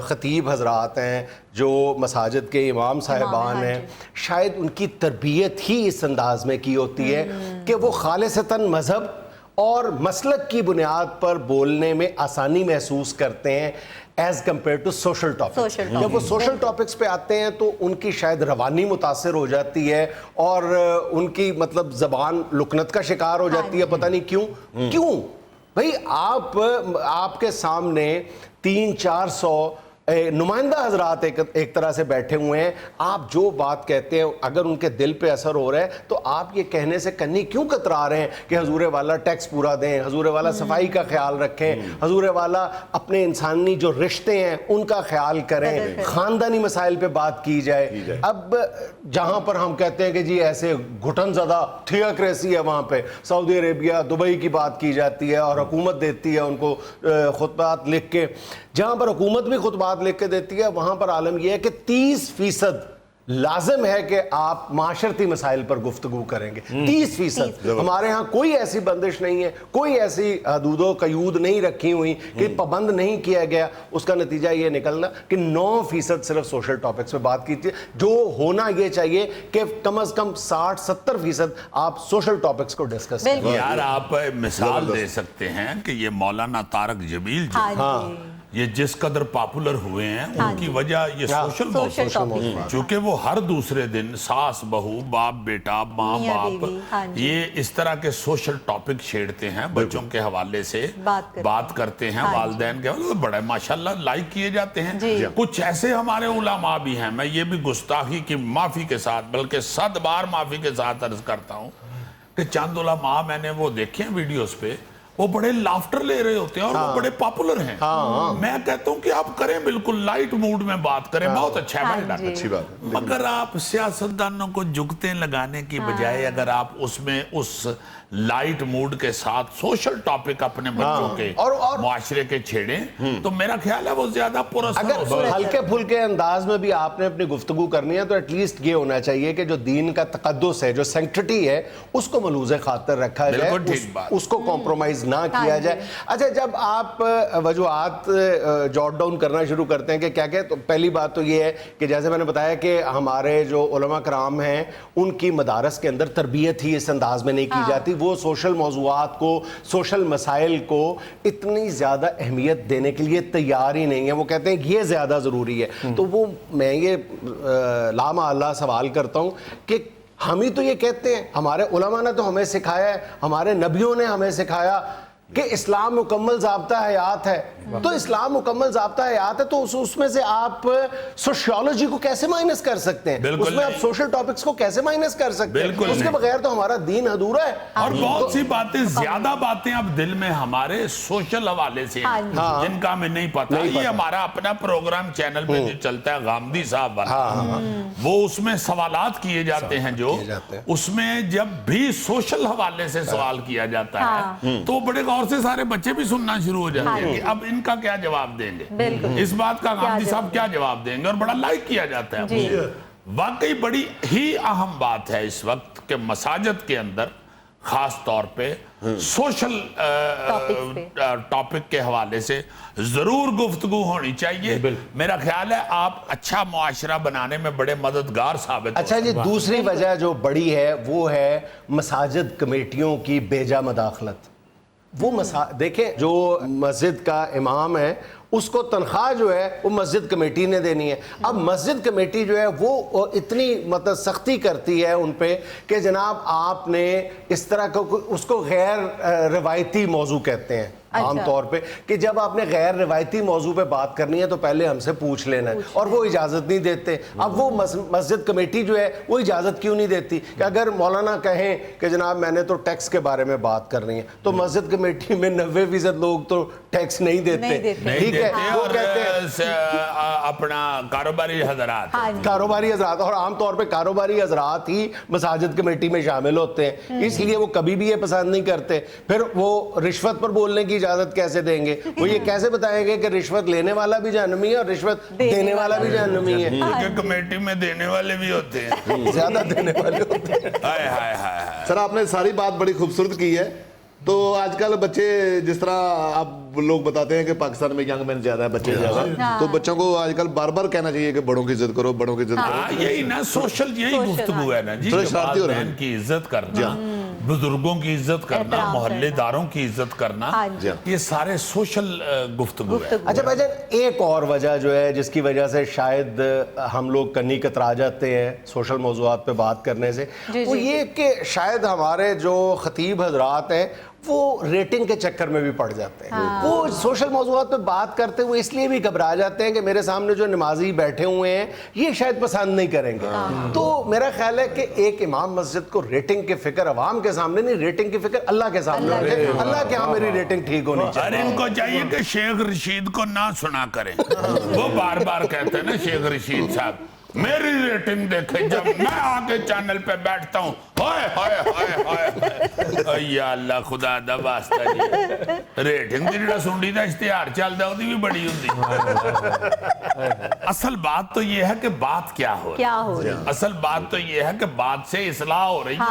खतीब हजरात हैं, जो मसाजिद के इमाम साहिबान हैं, शायद उनकी तरबियत ही इस अंदाज में की होती है कि वो खालिसतन मज़हब और मसलक की बुनियाद पर बोलने में आसानी महसूस करते हैं as compare to social topics. जब वो सोशल टॉपिक्स पे आते हैं तो उनकी शायद रवानी मुतासर हो जाती है और उनकी मतलब ज़बान लुकनत का शिकार हो जाती है, पता नहीं क्यों भाई। आपके सामने 300-400 नुमाइंदा हजरात एक तरह से बैठे हुए हैं, आप जो बात कहते हैं अगर उनके दिल पे असर हो रहा है तो आप ये कहने से कन्नी क्यों कतरा रहे हैं कि हजूर वाला टैक्स पूरा दें, हजूर वाला सफाई का ख्याल रखें, हजूर वाला अपने इंसानी जो रिश्ते हैं उनका ख्याल करें, खानदानी मसाइल पे बात की जाए। अब जहां पर हम कहते हैं कि जी ऐसे घुटन ज़दा थियोक्रेसी है, वहां पे सऊदी अरेबिया दुबई की बात की जाती है और हुकूमत देती है उनको खुतबात लिख के, जहां पर हुकूमत भी खुतबात लिख के देती है वहां पर आलम यह है कि 30% लाजिम है कि आप माशरती मसाइल पर गुफ्तगू करेंगे। 30%। हमारे यहाँ कोई ऐसी बंदिश नहीं है, कोई ऐसी हदूदो कयूद नहीं रखी हुई कि पाबंद नहीं किया गया। उसका नतीजा ये निकलना कि 9% सिर्फ सोशल टॉपिक्स पे बात कीजिए, जो होना ये चाहिए कि कम से कम 60-70% आप सोशल टॉपिक्स को डिस्कस करें। यार आप मिसाल दे सकते हैं कि ये मौलाना तारक जमील जो ये जिस कदर पॉपुलर हुए हैं उनकी वजह ये सोशल टॉपिक, चूंकि वो हर दूसरे दिन सास बहू बाप बेटा माँ बाप ये इस तरह के सोशल टॉपिक छेड़ते हैं, बच्चों के हवाले से बात करते हैं, वालिदैन के हवाले से बड़े माशाल्लाह लाइक किए जाते हैं। कुछ ऐसे हमारे उलमा भी हैं, मैं ये भी गुस्ताखी की माफी के साथ बल्कि 100 बार माफी के साथ अर्ज करता हूँ कि चंद उलमा मैंने वो देखे हैं वीडियोस पे, वो बड़े लाफ्टर ले रहे होते हैं और वो बड़े पॉपुलर हैं। मैं कहता हूं कि आप करें, बिल्कुल लाइट मूड में बात करें, बहुत अच्छा है, अच्छी बात। मगर आप सियासतदानों को जुगते लगाने की बजाय अगर आप उसमें उस लाइट मूड के साथ सोशल टॉपिक अपने बच्चों के और मुआशरे के छेड़ें तो मेरा ख्याल है वो ज्यादा पुरस्कार। अगर हल्के फुल्के अंदाज में भी आपने अपनी गुफ्तगू करनी है तो एटलीस्ट ये होना चाहिए कि जो दीन का तकद्दुस है, जो सैंक्टिटी है, उसको मलूज़े खातर रखा जाए, उसको कॉम्प्रोमाइज ना किया जाए। अच्छा, जब आप वजूहात जॉट डाउन करना शुरू करते हैं कि क्या क्या, तो पहली बात तो ये है कि जैसे मैंने बताया कि हमारे जो उलमा कराम हैं उनकी मदारस के अंदर तरबियत ही इस अंदाज में नहीं की जाती। वो सोशल मौजूआत को, सोशल मसाइल को इतनी ज़्यादा अहमियत देने के लिए तैयार ही नहीं है। वो कहते हैं ये ज़्यादा ज़रूरी है। तो वो मैं ये लामाअल्लाह सवाल करता हूँ कि हम ही तो ये कहते हैं, हमारे उलमा ने तो हमें सिखाया है, हमारे नबियों ने हमें सिखाया कि इस्लाम मुकम्मल ज़ाब्ता हयात है। तो इस्लाम मुकम्मल ज़ाब्ता हयात है तो उसमें से आप सोशियोलॉजी को कैसे माइनस कर सकते हैं, उसमें आप सोशल टॉपिक्स को कैसे माइनस कर सकते हैं? उसके बगैर तो हमारा दीन अधूरा है। और बहुत सी बातें, ज्यादा बातें अब दिल में हमारे सोशल हवाले से जिनका हमें नहीं पता। ये हमारा अपना प्रोग्राम चैनल पे जो चलता है गांधी साहब वाला, वो उसमें सवालात किए जाते हैं, जो उसमें जब भी सोशल हवाले से सवाल किया जाता है तो बड़े गौर से सारे बच्चे भी सुनना शुरू हो जाते हैं कि अब इनका क्या जवाब देंगे, इस बात का गांधी साहब क्या जवाब देंगे, और बड़ा लाइक किया जाता है। वाकई बड़ी ही अहम बात है इस वक्त के मसाजिद के अंदर खास तौर पे सोशल टॉपिक के हवाले से जरूर गुफ्तगू होनी चाहिए। मेरा ख्याल है आप अच्छा मुआशरा बनाने में बड़े मददगार साबित हो अच्छा जी, दूसरी वजह जो बड़ी है वो है मसाजिद कमेटियों की बेजा मदाखलत। वो देखें, जो मस्जिद का इमाम है उसको तनख्वाह जो है वो मस्जिद कमेटी ने देनी है। अब मस्जिद कमेटी जो है वो इतनी मतलब सख्ती करती है उन पे कि जनाब आपने इस तरह का उसको गैर रवायती मौजू कहते हैं आम तौर पे, कि जब आपने गैर रिवायती मौजू पे बात करनी है तो पहले हमसे पूछ लेना है, और वो इजाज़त नहीं देते। अब वो मस्जिद कमेटी जो है वो इजाज़त क्यों नहीं देती कि अगर मौलाना कहें कि जनाब मैंने तो टैक्स के बारे में बात करनी है, तो मस्जिद कमेटी में 90% लोग तो टैक्स नहीं देते, ठीक है, वो कहते हैं अपना कारोबारी हजरात, कारोबारी हजरात, और आमतौर पे कारोबारी हजरात ही मसाजिद कमेटी में शामिल होते हैं, इसलिए वो कभी भी ये पसंद नहीं करते। फिर वो रिश्वत पर बोलने की इजाजत कैसे देंगे? वो ये कैसे बताएंगे कि रिश्वत लेने वाला भी जहन्नमी है और रिश्वत देने वाला भी जहन्नमी है? क्योंकि कमेटी में देने वाले भी होते हैं, ज्यादा देने वाले होते हैं। हाय हाय हाय। सर आपने सारी बात बड़ी खूबसूरत की है। तो आजकल बच्चे जिस तरह आप लोग बताते हैं कि पाकिस्तान में यंग मैन ज्यादा है, बच्चे ज्यादा हैं, तो बच्चों को आजकल बार बार कहना चाहिए कि बड़ों की इज्जत करो, बड़ों की इज्जत करो। यही ना सोशल, यही गुफ्तगू है ना जी, वालिदैन की इज्जत करना, बुजुर्गों की इज्जत करना, मोहल्लेदारों की इज्जत करना, ये सारे सोशल गुफ्तगू है। अच्छा भाईजान, एक और वजह जो है जिसकी वजह से शायद हम लोग कन्नी कतरा जाते हैं सोशल मौज़ूआत पे बात करने से, वो ये कि शायद हमारे जो खतीब हजरात हैं वो रेटिंग के चक्कर में भी पड़ जाते हैं। वो सोशल मौज़ूआत पे बात करते हुए इसलिए भी घबरा जाते हैं कि मेरे सामने जो नमाजी बैठे हुए हैं ये शायद पसंद नहीं करेंगे। तो मेरा ख्याल है कि एक इमाम मस्जिद को रेटिंग की फिक्र अवाम के सामने नहीं, रेटिंग की फिक्र अल्लाह के सामने होनी चाहिए। अल्लाह के यहाँ मेरी रेटिंग ठीक होनी चाहिए। अरे इनको चाहिए कि शेख रशीद को ना सुना करें, वो बार बार कहते हैं ना शेख रशीद साहब मेरी रेटिंग देखे जब मैं आके चैनल पे बैठता हूँ, हाय हाय हाय हाय या अल्लाह खुदा दा वास्ता जी रेटिंग दी जेड़ा सुंडी दा इश्तिहार चलदा ओदी भी बड़ी हुंदी। असल बात तो ये है कि बात क्या हो रही है, असल बात तो ये है कि बात से इस्लाह हो रही है,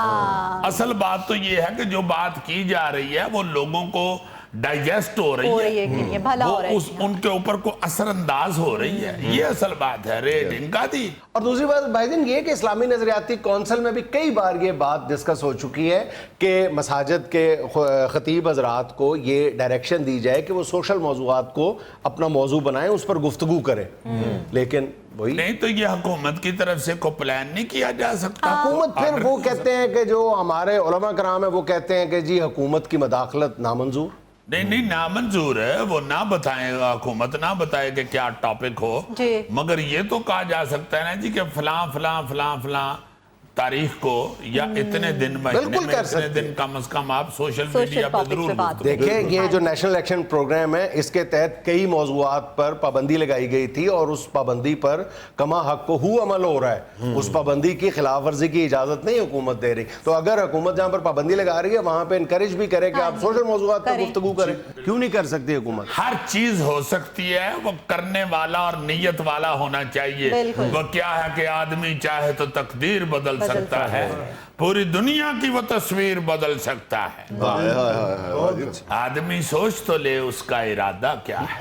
असल बात तो ये है कि जो बात की जा रही है वो लोगों को डाइजेस्ट हो रही है, भला हो रहा है, उनके ऊपर को असरअंदाज हो रही है, ये असल बात है रेटिंग का थी। और दूसरी बात भाईजान ये कि इस्लामी नजरियाती कौंसिल में भी कई बार ये बात डिस्कस हो चुकी है कि मसाजिद के खतीब हजरात को ये डायरेक्शन दी जाए कि वो सोशल मौज़ूआत को अपना मौजू बनाएं, उस पर गुफ्तगू करें, लेकिन वही नहीं तो ये हुकूमत की तरफ से को प्लान नहीं किया जा सकता। हुकूमत फिर वो कहते हैं कि जो हमारे उलमा कराम है वो कहते हैं कि जी हुकूमत की मदाखलत नामंजूर। नहीं नामंजूर है, वो ना बताएं, हुकूमत ना बताए कि क्या टॉपिक हो, मगर ये तो कहा जा सकता है ना जी कि फलां फलां फलां फलां तारीख को या इतने दिन महीने में इतने दिन कम से कम आप सोशल मीडिया पे जरूर देखें। ये जो नेशनल इलेक्शन प्रोग्राम है इसके तहत कई मौजूआत पर पाबंदी लगाई गई थी और उस पाबंदी पर कमा हक को हु अमल हो रहा है, उस पाबंदी की खिलाफ वर्जी की इजाजत नहीं हुकूमत दे रही। तो अगर हुकूमत जहाँ पर पाबंदी लगा रही है वहां पे इनकरेज भी करे कि आप सोशल मौजूआत पर गुफ्तगू करें, क्यों नहीं कर सकती हुकूमत? हर चीज हो सकती है, वो करने वाला और नीयत वाला होना चाहिए। वो क्या है कि आदमी चाहे तो तकदीर बदल सकता है, पूरी दुनिया की वो तस्वीर बदल सकता है, आदमी सोच तो ले उसका इरादा क्या है।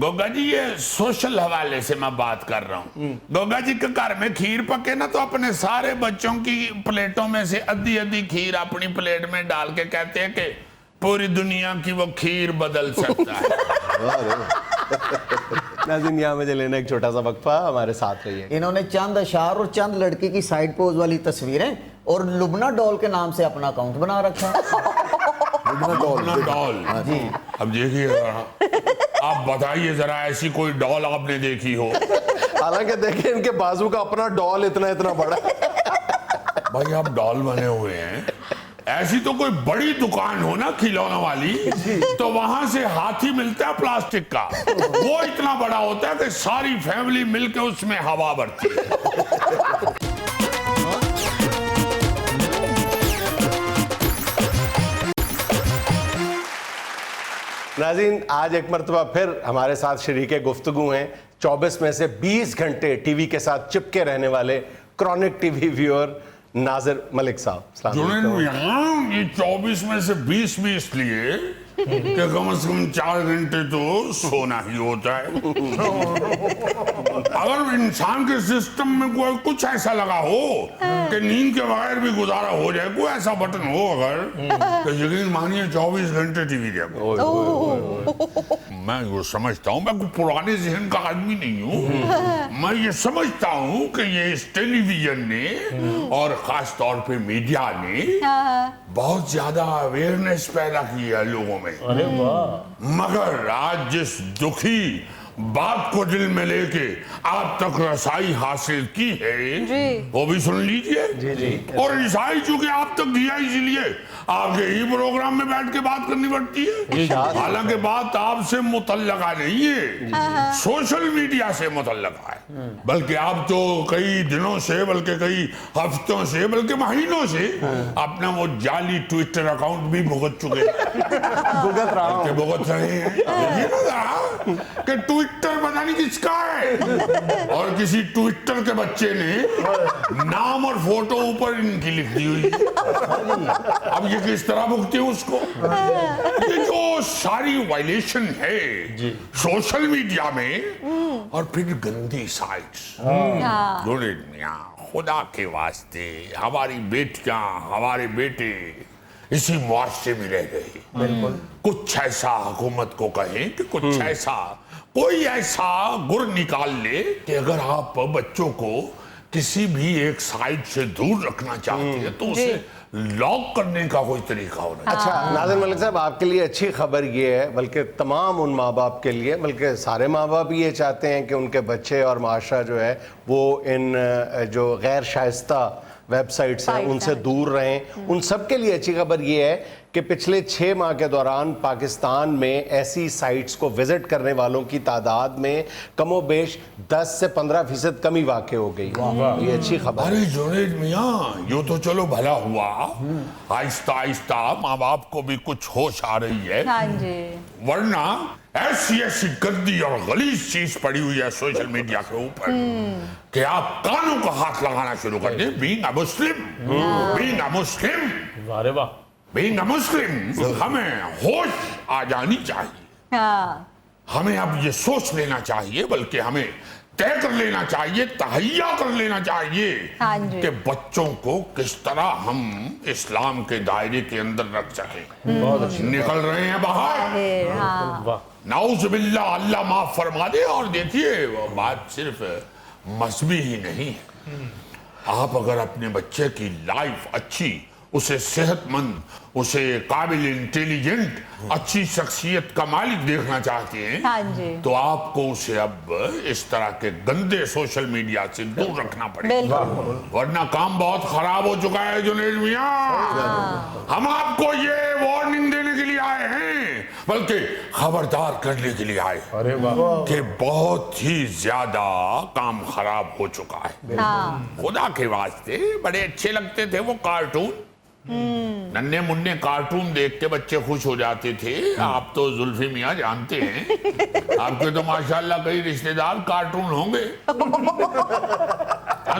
गोगा जी ये सोशल हवाले से मैं बात कर रहा हूँ। गोगा जी के घर में खीर पके ना तो अपने सारे बच्चों की प्लेटों में से आधी आधी खीर अपनी प्लेट में डाल के कहते हैं कि पूरी दुनिया की वो खीर बदल सकता है। नाज़रीन यहाँ मुझे लेना एक छोटा सा वक्फा, हमारे साथ रहिए। इन्होंने चंद अशार और चंद लड़की की साइड पोज वाली तस्वीरें और लुबना डॉल के नाम से अपना अकाउंट बना रखा है। लुबना डॉल जी, अब देखिए आप बताइए जरा ऐसी कोई डॉल आपने देखी हो? हालांकि देखें इनके बाजू का अपना डॉल इतना इतना बड़ा भाई आप डॉल बने हुए हैं, ऐसी तो कोई बड़ी दुकान हो ना खिलौना वाली तो वहां से हाथी मिलता है प्लास्टिक का, वो इतना बड़ा होता है कि सारी फैमिली मिलकर उसमें हवा भरती है। नाज़रीन आज एक मरतबा फिर हमारे साथ शरीके गुफ्तगू हैं 24 में से 20 घंटे टीवी के साथ चिपके रहने वाले क्रॉनिक टीवी व्यूअर नाजिर मलिक साहब। अस्सलाम जुनैद वालेकुम। मियां, ये 24 में से 20 भी इसलिए कि कम से कम 4 घंटे तो सोना ही होता है। अगर इंसान के सिस्टम में कोई कुछ ऐसा लगा हो कि नींद के बगैर भी गुजारा हो जाए, कोई ऐसा बटन हो अगर, तो यकीन मानिए 24 घंटे टीवी देखो। मैं ये समझता हूँ, मैं कोई पुराने जहन का आदमी नहीं हूँ, मैं ये समझता हूँ कि ये इस टेलीविजन ने और खास तौर पे मीडिया ने बहुत ज्यादा अवेयरनेस पैदा की है लोगों में। अरे वाह। मगर आज जिस दुखी बात को दिल में लेके आप तक रसाई हासिल की है, वो भी सुन लीजिए। और रसाई चूंकि आप तक दिया इसलिए आगे ही प्रोग्राम में बैठ के बात करनी पड़ती है। हालांकि बात आपसे मुतल्लका नहीं है, सोशल मीडिया से मुतल्लका है। बल्कि आप तो कई दिनों से, बल्कि कई हफ्तों से, बल्कि महीनों से अपना वो जाली ट्विटर अकाउंट भी भुगत चुके हैं, भुगत रहे हैं। ये ना था कि ट्विटर पता नहीं किसका है, और किसी ट्विटर के बच्चे ने नाम और फोटो ऊपर इनकी लिख दी हुई। अब ये किस तरह भुगते हैं उसको? ये जो सारी वायलेशन है सोशल मीडिया में, और फिर गंदी साइट्स। जुनैद मियां, खुदा के वास्ते हमारी बेटियां, हमारे बेटे इसी मुआशरे में रह गए। कुछ ऐसा हुकूमत को कहें कि कुछ ऐसा, कोई ऐसा गुर निकाल ले कि अगर आप बच्चों को किसी भी एक साइट से दूर रखना चाहते हैं तो उसे लॉक करने का कोई तरीका होना चाहिए। अच्छा नाज़िर मलिक साहब, आपके लिए अच्छी खबर ये है, बल्कि तमाम उन माँ बाप के लिए, बल्कि सारे माँ बाप ये चाहते हैं कि उनके बच्चे और माशरा जो है वो इन जो गैर शाइस्ता वेबसाइट्स हैं उनसे दूर रहें। उन सब के लिए अच्छी खबर ये है कि पिछले 6 माह के दौरान पाकिस्तान में ऐसी साइट्स को विजिट करने वालों की तादाद में कमोबेश 10 से 15% कमी वाक़ई हो गई। ये अच्छी खबर है। अरे जुनैद मियां, यो तो चलो भला हुआ, आहिस्ता आहिस्ता माँ बाप को भी कुछ होश आ रही है। हाँ जी। वरना ऐसी ऐसी गंदी और गलीज चीज पड़ी हुई है सोशल मीडिया के ऊपर कि आप कानों को हाथ लगाना शुरू कर दें। Being a Muslim, being a मुस्लिम, अरे वाह। बीइंग अ मुस्लिम, हमें होश आ जानी चाहिए। हाँ। हमें अब ये सोच लेना चाहिए, बल्कि हमें तय कर लेना चाहिए, तहैया कर लेना चाहिए हाँ जी। कि बच्चों को किस तरह हम इस्लाम के दायरे के अंदर रख सकें। निकल रहे हैं बाहर, हाँ। नाउज़ुबिल्लाह, अल्लाह माफ फरमा दे। और देखिए, वो बात सिर्फ मजहबी ही नहीं है। आप अगर अपने बच्चे की लाइफ अच्छी, उसे सेहतमंद, उसे काबिल इंटेलिजेंट, अच्छी शख्सियत का मालिक देखना चाहते हैं, हाँ जी। तो आपको उसे अब इस तरह के गंदे सोशल मीडिया से दूर रखना पड़ेगा, वरना काम बहुत खराब हो चुका है। जुनैद मियां, हम आपको ये वार्निंग देने के लिए आए हैं, बल्कि खबरदार करने के लिए आए अरे वाह। कि बहुत ही ज्यादा काम खराब हो चुका है। खुदा के वास्ते बड़े अच्छे लगते थे वो कार्टून, नन्हे मुन्ने कार्टून देख के बच्चे खुश हो जाते थे। आप तो जुल्फी मियां जानते हैं, आपके तो माशाल्लाह कई रिश्तेदार कार्टून होंगे।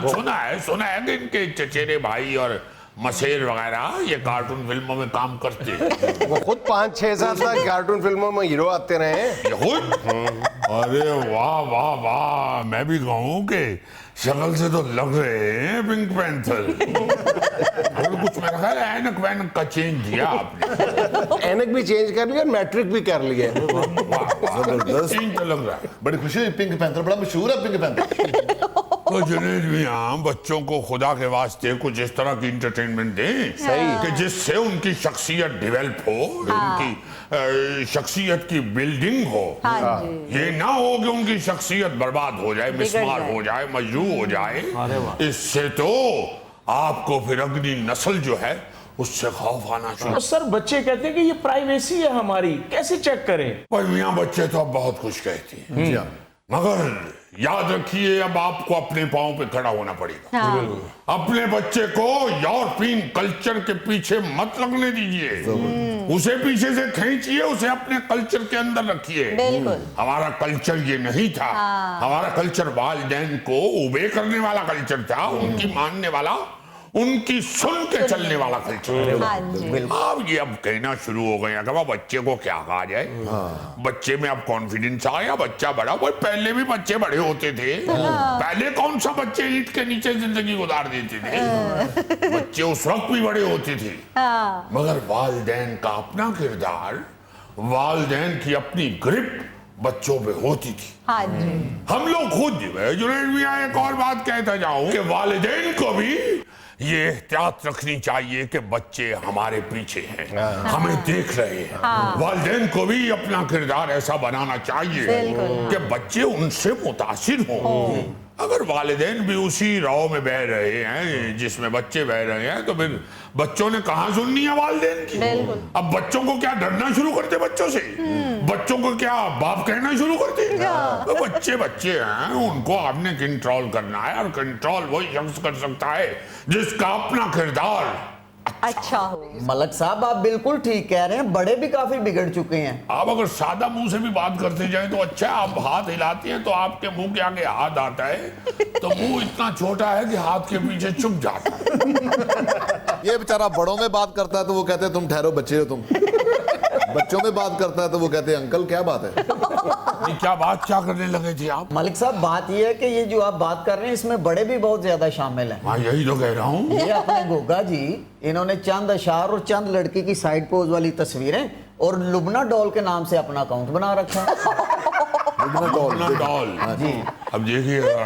सुना है कि इनके चचेरे भाई और मशेर वगैरह ये कार्टून फिल्मों में काम करते हैं। वो खुद 5-6 साल तक कार्टून फिल्मों में हीरो आते रहे हैं। ये खुद? अरे वाह वाह वाह, मैं भी कहूँ कि शक्ल से तो लग रहे हैं पिंक पैंथर। कुछ मेरा ख्याल है ऐनक वैनक का चेंज दिया आपने। ऐनक भी चेंज कर लिया, मैट्रिक भी कर लिया। चेंज तो लग रहा है। बड़ी खुशी हुई, पिंक पैंथर बड़ा मशहूर है। पिंक पैंथर तो जुनैद मियां, बच्चों को खुदा के वास्ते कुछ इस तरह की इंटरटेनमेंट दें कि जिससे उनकी शख्सियत डेवलप हो, उनकी शख्सियत की बिल्डिंग हो। ये ना हो कि उनकी शख्सियत बर्बाद हो जाए, मिसमार हो जाए, मजरू हो जाए। इससे तो आपको फिर अगली नस्ल जो है उससे खौफ आना तो शुरू। सर बच्चे कहते हैं कि ये प्राइवेसी है हमारी, कैसे चेक करें? भाई मियां, बच्चे तो अब बहुत कुछ कहते हैं, जी हाँ। मगर याद रखिए अब आपको अपने पांव पे खड़ा होना पड़ेगा। अपने बच्चे को यूरोपियन कल्चर के पीछे मत लगने दीजिए, उसे पीछे से खींचिए, उसे अपने कल्चर के अंदर रखिए। हमारा कल्चर ये नहीं था। हमारा कल्चर वालिदैन को उबे करने वाला कल्चर था, उनकी मानने वाला, ان की सुन के चलने वाला कल्चर। हाँ जी। अब ये अब कहना शुरू हो गया कि बच्चे को क्या कहा जाए, बच्चे में अब कॉन्फिडेंस आया, बच्चा बड़ा। वो पहले भी बच्चे बड़े होते थे, पहले कौन सा बच्चे ईंट के नीचे जिंदगी गुजार देते थे, बच्चे उस वक्त भी बड़े होते थे। मगर वालिदैन का अपना किरदार, वालिदैन की अपनी ग्रिप बच्चों पे होती थी। हाँ जी। हम लोग खुद जुनैद मियां एक और बात कहता जाऊं कि वालिदैन को भी ये एहतियात रखनी चाहिए कि बच्चे हमारे पीछे हैं, हमें देख रहे हैं। वालिदैन को भी अपना किरदार ऐसा बनाना चाहिए कि बच्चे उनसे मुतासिर हों। अगर वालिदैन भी उसी राह में बह रहे हैं जिसमें बच्चे बह रहे हैं, तो फिर बच्चों ने कहां सुननी है वालिदैन की। अब बच्चों को क्या डरना शुरू करते बच्चों से, बच्चों को क्या बाप कहना शुरू करते, तो बच्चे बच्चे हैं, उनको आपने कंट्रोल करना है, और कंट्रोल वही शख्स कर सकता है जिसका अपना किरदार अच्छा हो। मलक साहब आप बिल्कुल ठीक कह रहे हैं, बड़े भी काफी बिगड़ चुके हैं। आप अगर सादा मुंह से भी बात करते जाए तो अच्छा है, आप हाथ हिलाते हैं तो आपके मुंह के आगे हाथ आता है, तो मुंह इतना छोटा है कि हाथ के पीछे चुप जाता है। ये बेचारा बड़ों में बात करता है तो वो कहते हैं तुम ठहरो बच्चे हो तुम, बच्चों में बात करता है तो वो कहते हैं अंकल क्या बात है। ये क्या बात क्या करने लगे थे आप? मलिक साहब बात यह है कि ये जो आप बात कर रहे हैं इसमें बड़े भी बहुत ज्यादा शामिल हैं। हाँ यही तो कह रहा हूँ। ये अपने गोगा जी, इन्होंने चंद अशार और चंद लड़की की साइड पोज वाली तस्वीरें और लुबना डॉल के नाम से अपना अकाउंट बना रखा है। लुबना डॉल जी। अब देखिए जरा,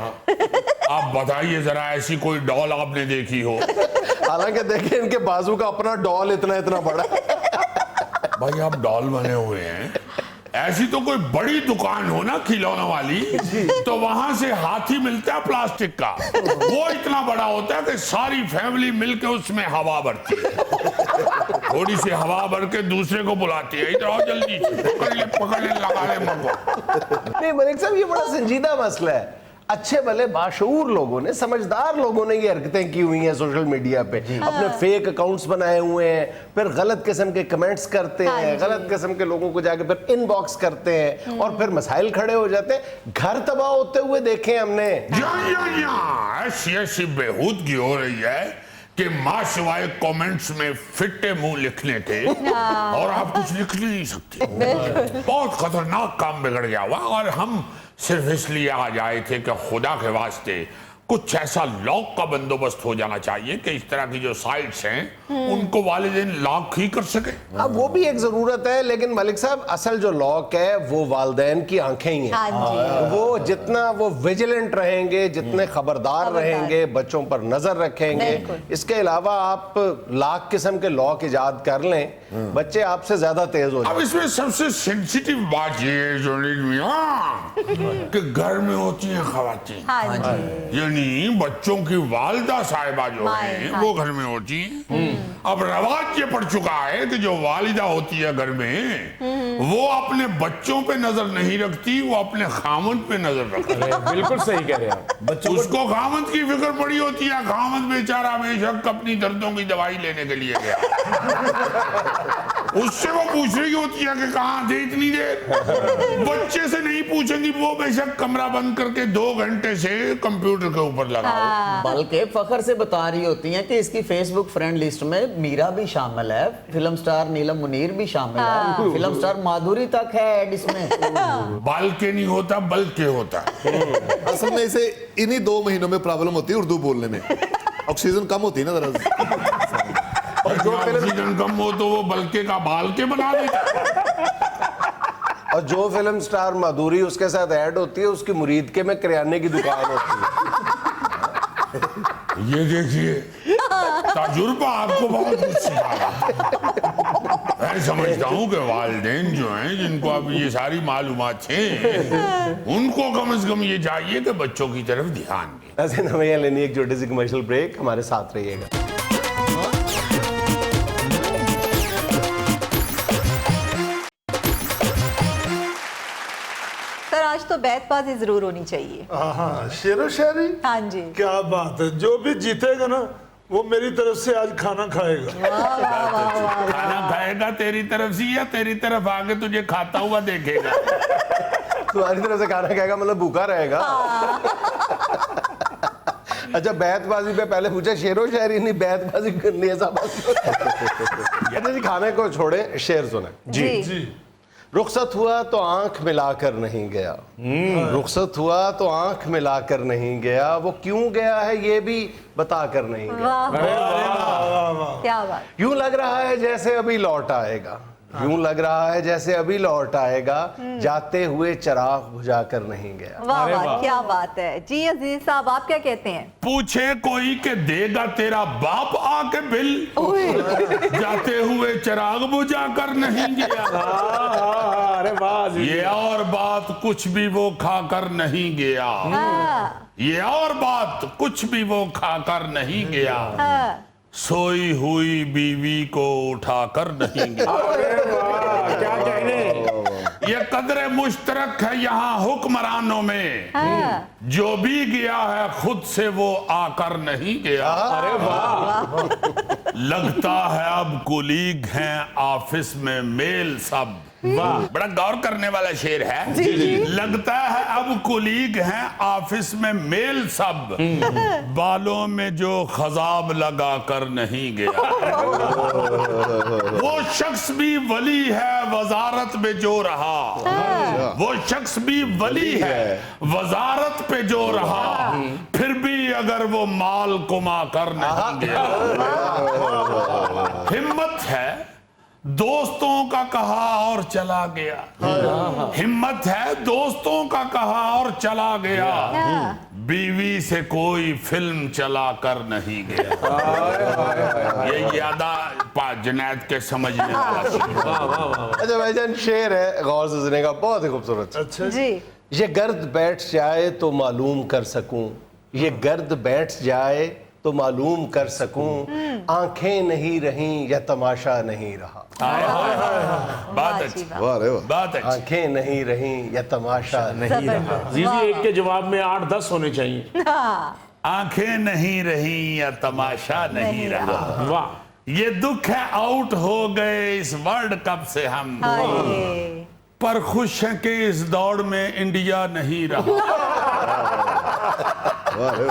आप बताइए जरा ऐसी कोई डॉल आपने देखी हो? हालांकि देखिए इनके बाजू का अपना डॉल इतना इतना बड़ा भाई आप डॉल बने हुए हैं, ऐसी तो कोई बड़ी दुकान हो ना खिलौना वाली, तो वहां से हाथी मिलता है प्लास्टिक का, वो इतना बड़ा होता है कि सारी फैमिली मिलके उसमें हवा भरती है, थोड़ी सी हवा भर के दूसरे को बुलाती है, इधर आओ जल्दी पकड़ ले लगा ले मको। नहीं मलिक साहब, ये बड़ा संजीदा मसला है। अच्छे भले बाशऊर लोगों ने, समझदार लोगों ने ये हरकतें की हुई हैं सोशल मीडिया पे, अपने फेक अकाउंट्स बनाए हुए हैं, फिर गलत किस्म के कमेंट्स करते हैं, गलत किस्म के लोगों को जाके फिर इनबॉक्स करते हैं, और फिर मसाइल खड़े हो जाते हैं। घर तबाह होते हुए देखे हमने। ऐसी ऐसी बेहूदगी हो रही है कि माँ सिवाय कमेंट्स में फिट्टे मुंह लिखने के और आप कुछ लिख नहीं सकते। बहुत खतरनाक काम बिगड़ गया हुआ, और हम सिर्फ इसलिए आ जाए थे कि खुदा के वास्ते कुछ ऐसा लॉक का बंदोबस्त हो जाना चाहिए कि इस तरह की जो साइट्स हैं उनको वालिदैन लॉक ही कर सके। अब वो भी एक जरूरत है, लेकिन मलिक साहब असल जो लॉक है वो वालिदैन की आंखें ही हैं। वो जितना वो विजिलेंट रहेंगे, जितने खबरदार रहेंगे, बच्चों पर नजर रखेंगे, इसके अलावा आप लाख किस्म के लॉक इजाद कर लें, बच्चे आपसे ज्यादा तेज हो अब इसमें सबसे सेंसिटिव बात ये है जुनैद मियां कि घर में होती हैं खवातीन, हाँ जी। यानी बच्चों की वालिदा साहिबा जो है वो घर में होती है। अब रवाज ये पड़ चुका है कि जो वालिदा होती है घर में, वो अपने बच्चों पे नजर नहीं रखती, वो अपने खामद पे नजर रखती है। बिल्कुल सही कह रहे हैं आप। उसको खामद की फिक्र पड़ी होती है, खामद बेचारा बेशक अपनी दर्दों की दवाई लेने के लिए गया, उससे वो पूछ रही होती है कि कहाँ थे इतनी देर। बच्चे से नहीं पूछेंगी, वो बेशक कमरा बंद करके 2 घंटे से कंप्यूटर के ऊपर लगा हो। बल्कि फखर से बता रही होती हैं कि इसकी फेसबुक फ्रेंड लिस्ट में मीरा भी शामिल है, फिल्म स्टार नीलम मुनीर भी शामिल है, फिल्म स्टार माधुरी तक है ऐड इसमें। बाल के नहीं होता बल्कि होता है। असल में इसे इन्हीं 2 महीनों में प्रॉब्लम होती है उर्दू बोलने में, ऑक्सीजन कम होती है ना जरा। और जो ऑक्सीजन कम हो तो वो बल्कि का बाल के बना देता है। और जो फिल्म स्टार माधुरी उसके साथ ऐड होती है, उसकी मुरीद के में किराने की दुकान होती है। ये देखिए तजुर्बा आपको बहुत कुछ सिखा रहा। मैं समझता हूँ कि वालिदैन जो हैं, जिनको अब ये सारी मालूमात हैं, उनको कम से कम ये चाहिए कि बच्चों की तरफ ध्यान दें। ऐसे हमें लेनी एक छोटी सी कमर्शियल ब्रेक, हमारे साथ रहिएगा। आज तो बैतबाजी जरूर होनी चाहिए। हाँ, शेरो शायरी। हाँ जी। क्या बात है, जो भी जीतेगा ना वो मेरी तरफ से आज खाना खाएगा। खाना खाएगा तेरी तरफ से या तेरी तरफ आके तुझे खाता हुआ देखेगा? तुम्हारी तरफ से खाना खाएगा मतलब भूखा रहेगा। اچھا بیت بازی پہ پہلے پوچھا شعر و شاعری نہیں بیت بازی نیزہ بازی اچھا جی کھانے کو چھوڑیں شعر سنیں جی رخصت ہوا تو آنکھ ملا کر نہیں گیا رخصت ہوا تو آنکھ ملا کر نہیں گیا وہ کیوں گیا ہے یہ بھی بتا کر نہیں گیا واہ کیا بات. یوں لگ رہا ہے جیسے ابھی لوٹ آئے گا یوں لگ رہا ہے جیسے ابھی لوٹ آئے گا جاتے ہوئے چراغ بجھا کر نہیں گیا واہ واہ کیا بات ہے. جی عزیز صاحب آپ کیا کہتے ہیں؟ پوچھے کوئی کہ دے گا تیرا باپ آ کے بل جاتے ہوئے چراغ بجھا کر نہیں گیا ارے واہ یہ اور بات کچھ بھی وہ کھا کر نہیں گیا یہ اور بات کچھ بھی وہ کھا کر نہیں گیا سوئی ہوئی بیوی کو اٹھا کر نہیں گیا ارے واہ کیا کہنے. یہ قدر مشترک ہے یہاں حکمرانوں میں جو بھی گیا ہے خود سے وہ آ کر نہیں گیا ارے واہ لگتا ہے اب کولیگ ہیں آفس میں میل سب بڑا غور کرنے والا شعر ہے لگتا ہے اب کولیگ ہیں آفس میں میل سب بالوں میں جو خضاب لگا کر نہیں گیا وہ شخص بھی ولی ہے وزارت پہ جو رہا وہ شخص بھی ولی ہے وزارت پہ جو رہا پھر بھی اگر وہ مال کما کر نہیں گیا ہمت ہے دوستوں کا کہا اور چلا گیا ہمت ہے دوستوں کا کہا اور چلا گیا بیوی سے کوئی فلم چلا کر نہیں گیا یہ یادہ جنید کے سمجھنے والا شعر. اچھا بھائی جان شعر ہے غور سے سنے کا بہت ہی خوبصورت جی یہ گرد بیٹھ جائے تو معلوم کر سکوں یہ گرد بیٹھ جائے تو معلوم کر سکوں آنکھیں نہیں رہیں یا تماشا نہیں رہا بات اچھی واہ رے واہ. بات اچھی آنکھیں نہیں رہیں یا تماشا نہیں رہا زیزی ایک کے جواب میں 8-10 ہونے چاہیے. آنکھیں نہیں رہیں یا تماشا نہیں رہا واہ یہ دکھ ہے آؤٹ ہو گئے اس ورلڈ کپ سے ہم پر خوش ہیں کہ اس دوڑ میں انڈیا نہیں رہا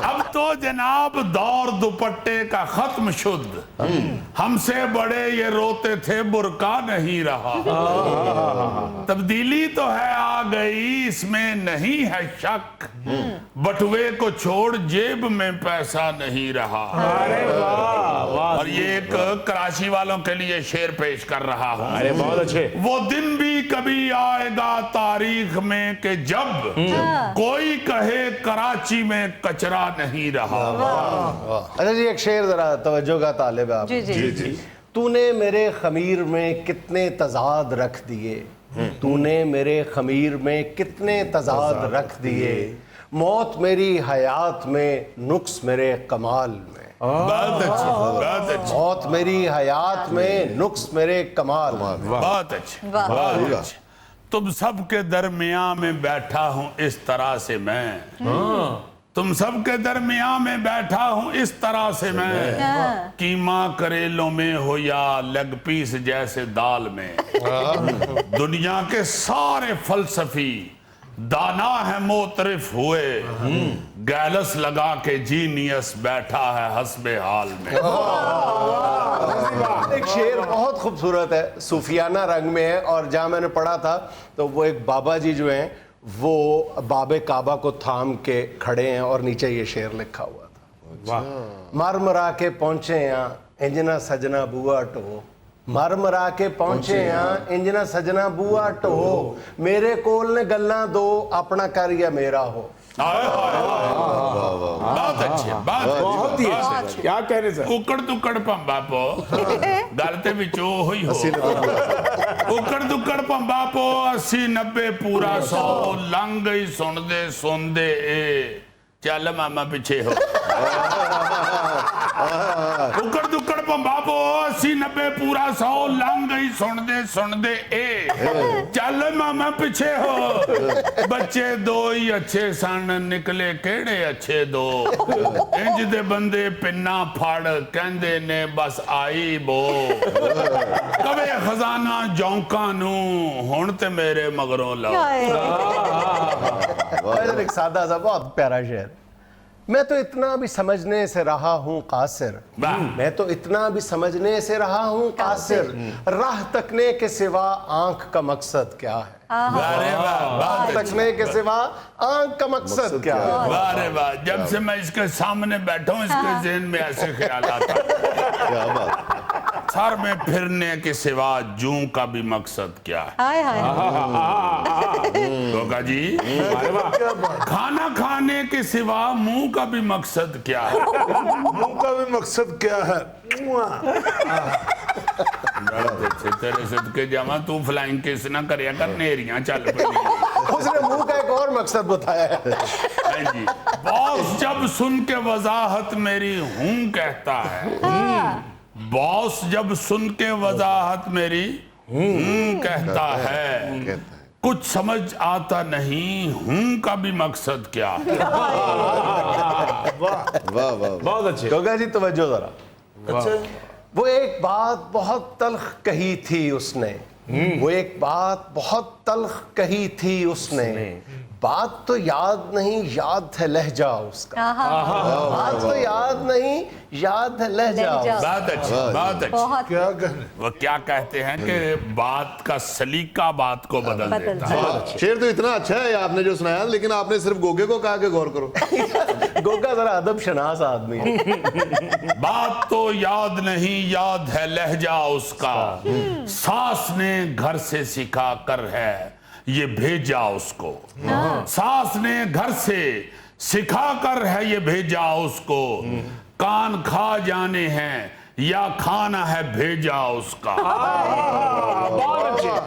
اب تو جناب دور دوپٹے کا ختم شد ہم سے بڑے یہ روتے تھے برقع نہیں رہا تبدیلی تو ہے آ گئی اس میں نہیں ہے شک بٹوے کو چھوڑ جیب میں پیسہ نہیں رہا اور یہ ایک کراچی والوں کے لیے شعر پیش کر رہا ہوں ارے بہت اچھے. وہ دن بھی کبھی آئے گا تاریخ میں کہ جب کوئی کہے کراچی میں کچرا نہیں رہا اچھا جی ایک شعر ذرا توجہ کا طالب ہے آپ جی تو نے میرے خمیر میں کتنے تضاد رکھ دیے تو نے میرے خمیر میں کتنے تضاد رکھ دیے موت میری حیات میں نقص میرے کمال میں بات اچھی بات اچھی موت میری حیات میں نقص میرے کمال میں بات اچھی بات اچھی تم سب کے درمیان میں بیٹھا ہوں اس طرح سے میں تم سب کے درمیان میں بیٹھا ہوں اس طرح سے میں قیمہ کریلوں میں ہو یا لیگ پیس جیسے دال میں دنیا کے سارے فلسفی دانا ہے معترف ہوئے گیلس لگا کے جینیس بیٹھا ہے حسب حال میں ایک شعر بہت خوبصورت ہے صوفیانہ رنگ میں ہے اور جہاں میں نے پڑھا تھا تو وہ ایک بابا جی جو ہیں وہ باب کعبہ کو تھام کے کھڑے ہیں اور نیچے یہ شعر لکھا ہوا تھا مر مرا کے پہنچے ہیں انجنا سجنا بوا ٹو مر مرا کے پہنچے ہیں انجنا سجنا بوا ٹو میرے کول نے گلاں دو اپنا کر یا میرا ہو بات اچھی بہت ہی اچھے. کیا کہنے سر اکڑ دکڑ پمبا پو گلتے بچو ہوئی ہو اکڑ دکڑ پمبا پو 80-90 پورا 100 لنگ گئی سن دے اے چل ماما پیچھے ہو اکڑ دکڑ پمبا پو 80-90 پورا 100 لنگ گئی سن دے اے چل ماما پیچھے ہو بچے دو ہی اچھے سن نکلے کیڑے اچھے دو انج دے بندے پنا پھڑ کہندے نے بس آئی بو کبے خزانہ جونکاں نو ہن تے میرے مگروں لاؤ ایک سادہ سا بہت پیارا شعر मैं तो इतना भी समझने से रहा हूँ कासिर, मैं तो इतना भी समझने से रहा हूँ कासिर, राह तकने के सिवा आंख का मकसद क्या है? राह तकने के सिवा आंख का मकसद क्या है? वाह रे वाह, जब से मैं इसके सामने बैठा हूँ इसके ज़हन में ऐसे ख्याल आता है। सर में फिरने के सिवा जूं का भी मकसद क्या है? हाय हाय गोगा जी, खाना खाने के सिवा मुंह का भी मकसद क्या है? मुंह का भी मकसद क्या है? तेरे सदके जावा, तू फ्लाइंग किस ना करया कर, नेरियां चल पड़ी। उसने मुंह का एक और मकसद बताया है। हाँ जी, बॉस जब सुन के वजाहत मेरी हूं कहता है, बॉस जब सुन के वजाहत मेरी हूं कहता है, कुछ समझ आता नहीं हूं का भी मकसद क्या है? वाह वाह। बहुत अच्छे। गोगा जी तवज्जो जरा। वो एक बात बहुत तल्ख कही थी उसने, वो एक बात बहुत तल्ख कही थी उसने, बात तो याद नहीं याद है लहजा उसका, बात तो याद नहीं याद है लहजा उसका। बात अच्छी, बात अच्छी। बहुत क्या कहने? वो क्या कहते हैं कि बात का सलीका बात को बदल देता है। शेर तो इतना अच्छा है आपने जो सुनाया, लेकिन आपने सिर्फ गोगे को कहा कि गौर करो। गोगा जरा अदब शनास आदमी है। बात तो याद नहीं याद है लहजा उसका, सास ने घर से सिखा कर है ये भेजा उसको, सास ने घर से सिखा कर है ये भेजा उसको, कान खा जाने हैं या खाना है भेजा उसका।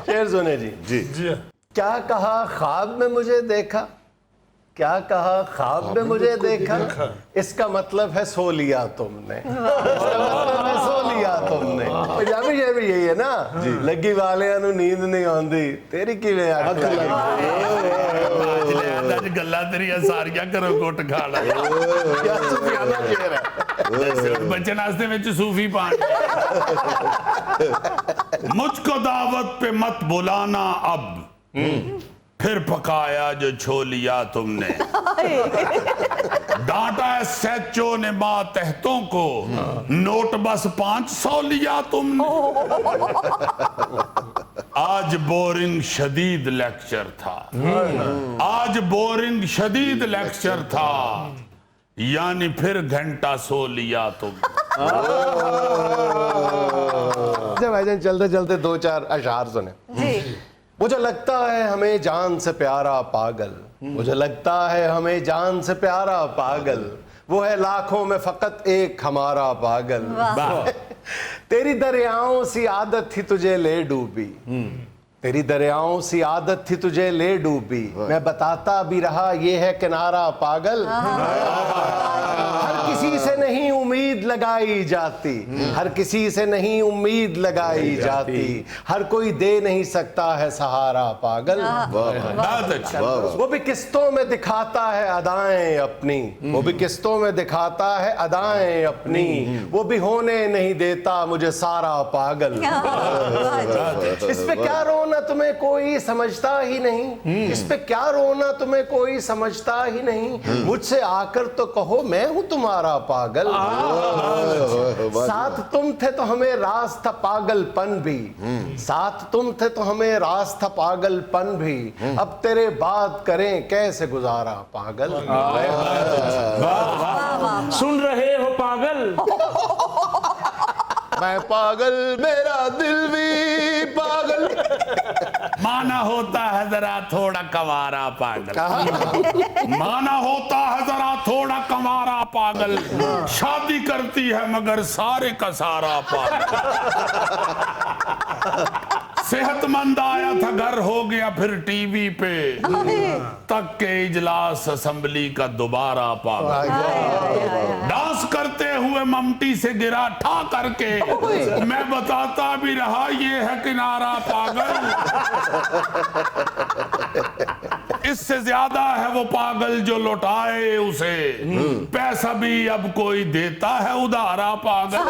शेर सुने जी। जी क्या कहा ख्वाब में मुझे देखा, क्या कहा ख्वाब में मुझे देखा, इसका मतलब है सो लिया तुमने, इसका मतलब है सो लिया तुमने। पंजाबी शेर भी यही है ना, लगी वालियां नू नींद नहीं आंदी तेरी किवें अख लगी। आज गल्ला तेरिया सारिया करो गुट खाना। क्या सूफियाना शेर है। बच्चन आस्ते में सूफी पान। मुझको दावत पे मत बुलाना अब, फिर पकाया जो छोलिया तुमने, डांटा है सैचो ने मातहतों को, नोट बस 500 लिया तुमने। आज बोरिंग शदीद लेक्चर था, आज बोरिंग शदीद लेक्चर था, यानी फिर घंटा सो लिया तुमने। भाईजान चलते चलते दो चार अशार सुने। जी। मुझे लगता है हमें जान से प्यारा पागल, मुझे लगता है हमें जान से प्यारा पागल, वो है लाखों में फकत एक हमारा पागल। तेरी दरियाओं सी आदत थी तुझे ले डूबी, तेरी दरियाओं सी आदत थी तुझे ले डूबी, मैं बताता भी रहा ये है किनारा पागल। हर किसी से नहीं उम्मीद लगाई जाती, हर किसी से नहीं उम्मीद लगाई जाती, हर कोई दे नहीं सकता है सहारा पागल। बहुत अच्छा। वो भी किस्तों में दिखाता है अदाएं अपनी, वो भी किस्तों में दिखाता है अदाएं अपनी, वो भी होने नहीं देता मुझे सारा पागल। इस पे क्या रोना तुम्हें कोई समझता ही नहीं, इस पे क्या रोना तुम्हें कोई समझता ही नहीं, मुझसे आकर तो कहो मैं हूं तुम्हारा पागल। साथ तुम थे तो हमें रास था पागलपन भी, साथ तुम थे तो हमें रास था पागलपन भी, अब तेरे बात करें कैसे गुजारा पागल। सुन रहे हो पागल, मैं पागल मेरा दिल भी पागल। माना होता है जरा थोड़ा कंवारा पागल, माना होता है जरा थोड़ा कंवारा पागल, शादी करती है मगर सारे का सारा पागल। सेहतमंद आया था घर हो गया फिर टीवी पे, तक के इजलास असेंबली का दोबारा पागल। डांस करते हुए ममटी से गिरा ठा करके, मैं बताता भी रहा ये है किनारा पागल। इससे ज्यादा है वो पागल जो लौटाए उसे, पैसा भी अब कोई देता है उधारा पागल।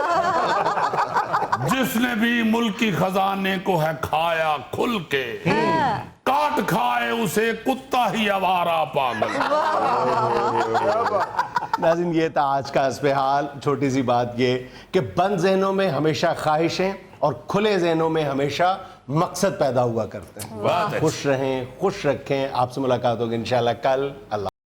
जिसने भी मुल्की खजाने को है खाया खुल के, काट खाए उसे कुत्ता ही आवारा पागल। नाज़रीन ये था आज का हस्बे हाल। छोटी सी बात ये कि बंद ज़हनों में हमेशा ख्वाहिशें और खुले ज़हनों में हमेशा मकसद पैदा हुआ करते हैं। खुश रहें, खुश रखें। आपसे मुलाकात होगी इंशाल्लाह कल। अल्लाह।